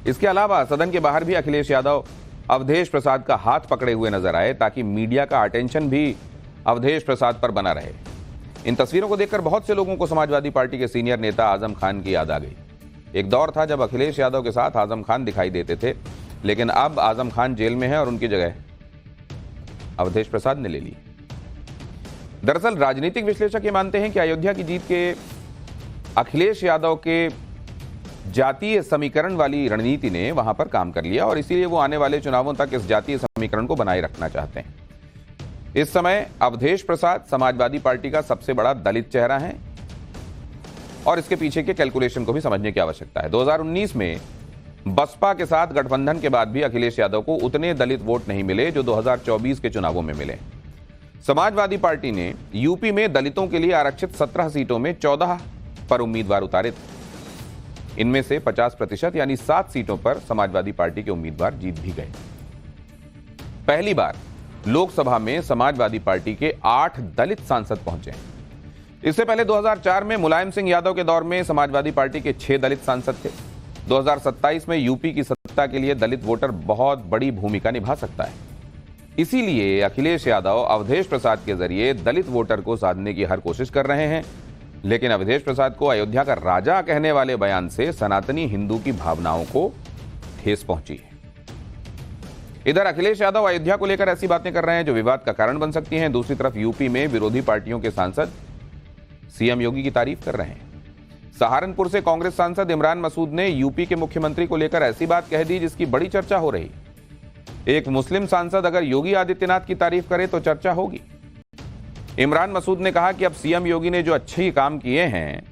इसके अलावा सदन के बाहर भी अखिलेश यादव अवधेश प्रसाद का हाथ पकड़े हुए नजर आए ताकि मीडिया का अटेंशन भी अवधेश प्रसाद पर बना रहे। इन तस्वीरों को देखकर बहुत से लोगों को समाजवादी पार्टी के सीनियर नेता आजम खान की याद आ गई। एक दौर था जब अखिलेश यादव के साथ आजम खान दिखाई देते थे, लेकिन अब आजम खान जेल में है और उनकी जगह अवधेश प्रसाद ने ले ली। दरअसल राजनीतिक विश्लेषक ये मानते हैं कि अयोध्या की जीत के अखिलेश यादव के जातीय समीकरण वाली रणनीति ने वहां पर काम कर लिया और इसीलिए वो आने वाले चुनावों तक इस जातीय समीकरण को बनाए रखना चाहते हैं। इस समय अवधेश प्रसाद समाजवादी पार्टी का सबसे बड़ा दलित चेहरा है और इसके पीछे के कैलकुलेशन को भी समझने की आवश्यकता है। 2019 में बसपा के साथ गठबंधन के बाद भी अखिलेश यादव को उतने दलित वोट नहीं मिले जो 2024 के चुनावों में मिले। समाजवादी पार्टी ने यूपी में दलितों के लिए आरक्षित 17 सीटों में 14 पर उम्मीदवार उतारे थे। इनमें से 50% यानी 7 सीटों पर समाजवादी पार्टी के उम्मीदवार जीत भी गए। पहली बार लोकसभा में समाजवादी पार्टी के 8 दलित सांसद पहुंचे। इससे पहले 2004 में मुलायम सिंह यादव के दौर में समाजवादी पार्टी के 6 दलित सांसद थे। 2027 में यूपी की सत्ता के लिए दलित वोटर बहुत बड़ी भूमिका निभा सकता है। इसीलिए अखिलेश यादव अवधेश प्रसाद के जरिए दलित वोटर को साधने की हर कोशिश कर रहे हैं। लेकिन अवधेश प्रसाद को अयोध्या का राजा कहने वाले बयान से सनातनी हिंदू की भावनाओं को ठेस पहुंची है। इधर अखिलेश यादव अयोध्या को लेकर ऐसी बातें कर रहे हैं जो विवाद का कारण बन सकती हैं। दूसरी तरफ यूपी में विरोधी पार्टियों के सांसद सीएम योगी की तारीफ कर रहे हैं। सहारनपुर से कांग्रेस सांसद इमरान मसूद ने यूपी के मुख्यमंत्री को लेकर ऐसी बात कह दी जिसकी बड़ी चर्चा हो रही। एक मुस्लिम सांसद अगर योगी आदित्यनाथ की तारीफ करे तो चर्चा होगी। इमरान मसूद ने कहा कि अब सीएम योगी ने जो अच्छे काम किए हैं,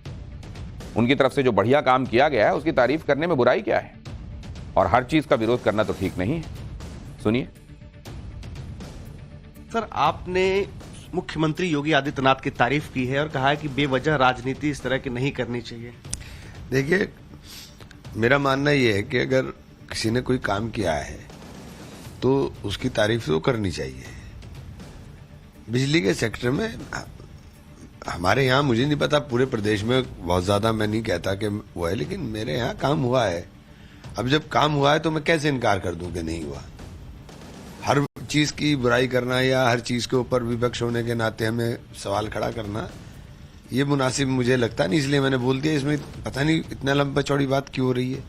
उनकी तरफ से जो बढ़िया काम किया गया है, उसकी तारीफ करने में बुराई क्या है, और हर चीज का विरोध करना तो ठीक नहीं है। सुनिए। सर, आपने मुख्यमंत्री योगी आदित्यनाथ की तारीफ की है और कहा है कि बेवजह राजनीति इस तरह की नहीं करनी चाहिए। देखिए, मेरा मानना यह है कि अगर किसी ने कोई काम किया है तो उसकी तारीफ तो करनी चाहिए। बिजली के सेक्टर में हमारे यहाँ, मुझे नहीं पता पूरे प्रदेश में, बहुत ज्यादा मैं नहीं कहता कि वो है, लेकिन मेरे यहाँ काम हुआ है। अब जब काम हुआ है तो मैं कैसे इनकार कर दूं कि नहीं हुआ। हर चीज की बुराई करना या हर चीज के ऊपर विपक्ष होने के नाते हमें सवाल खड़ा करना, ये मुनासिब मुझे लगता नहीं, इसलिए मैंने बोल दिया। इसमें पता नहीं इतना लंबा चौड़ी बात क्यों हो रही है।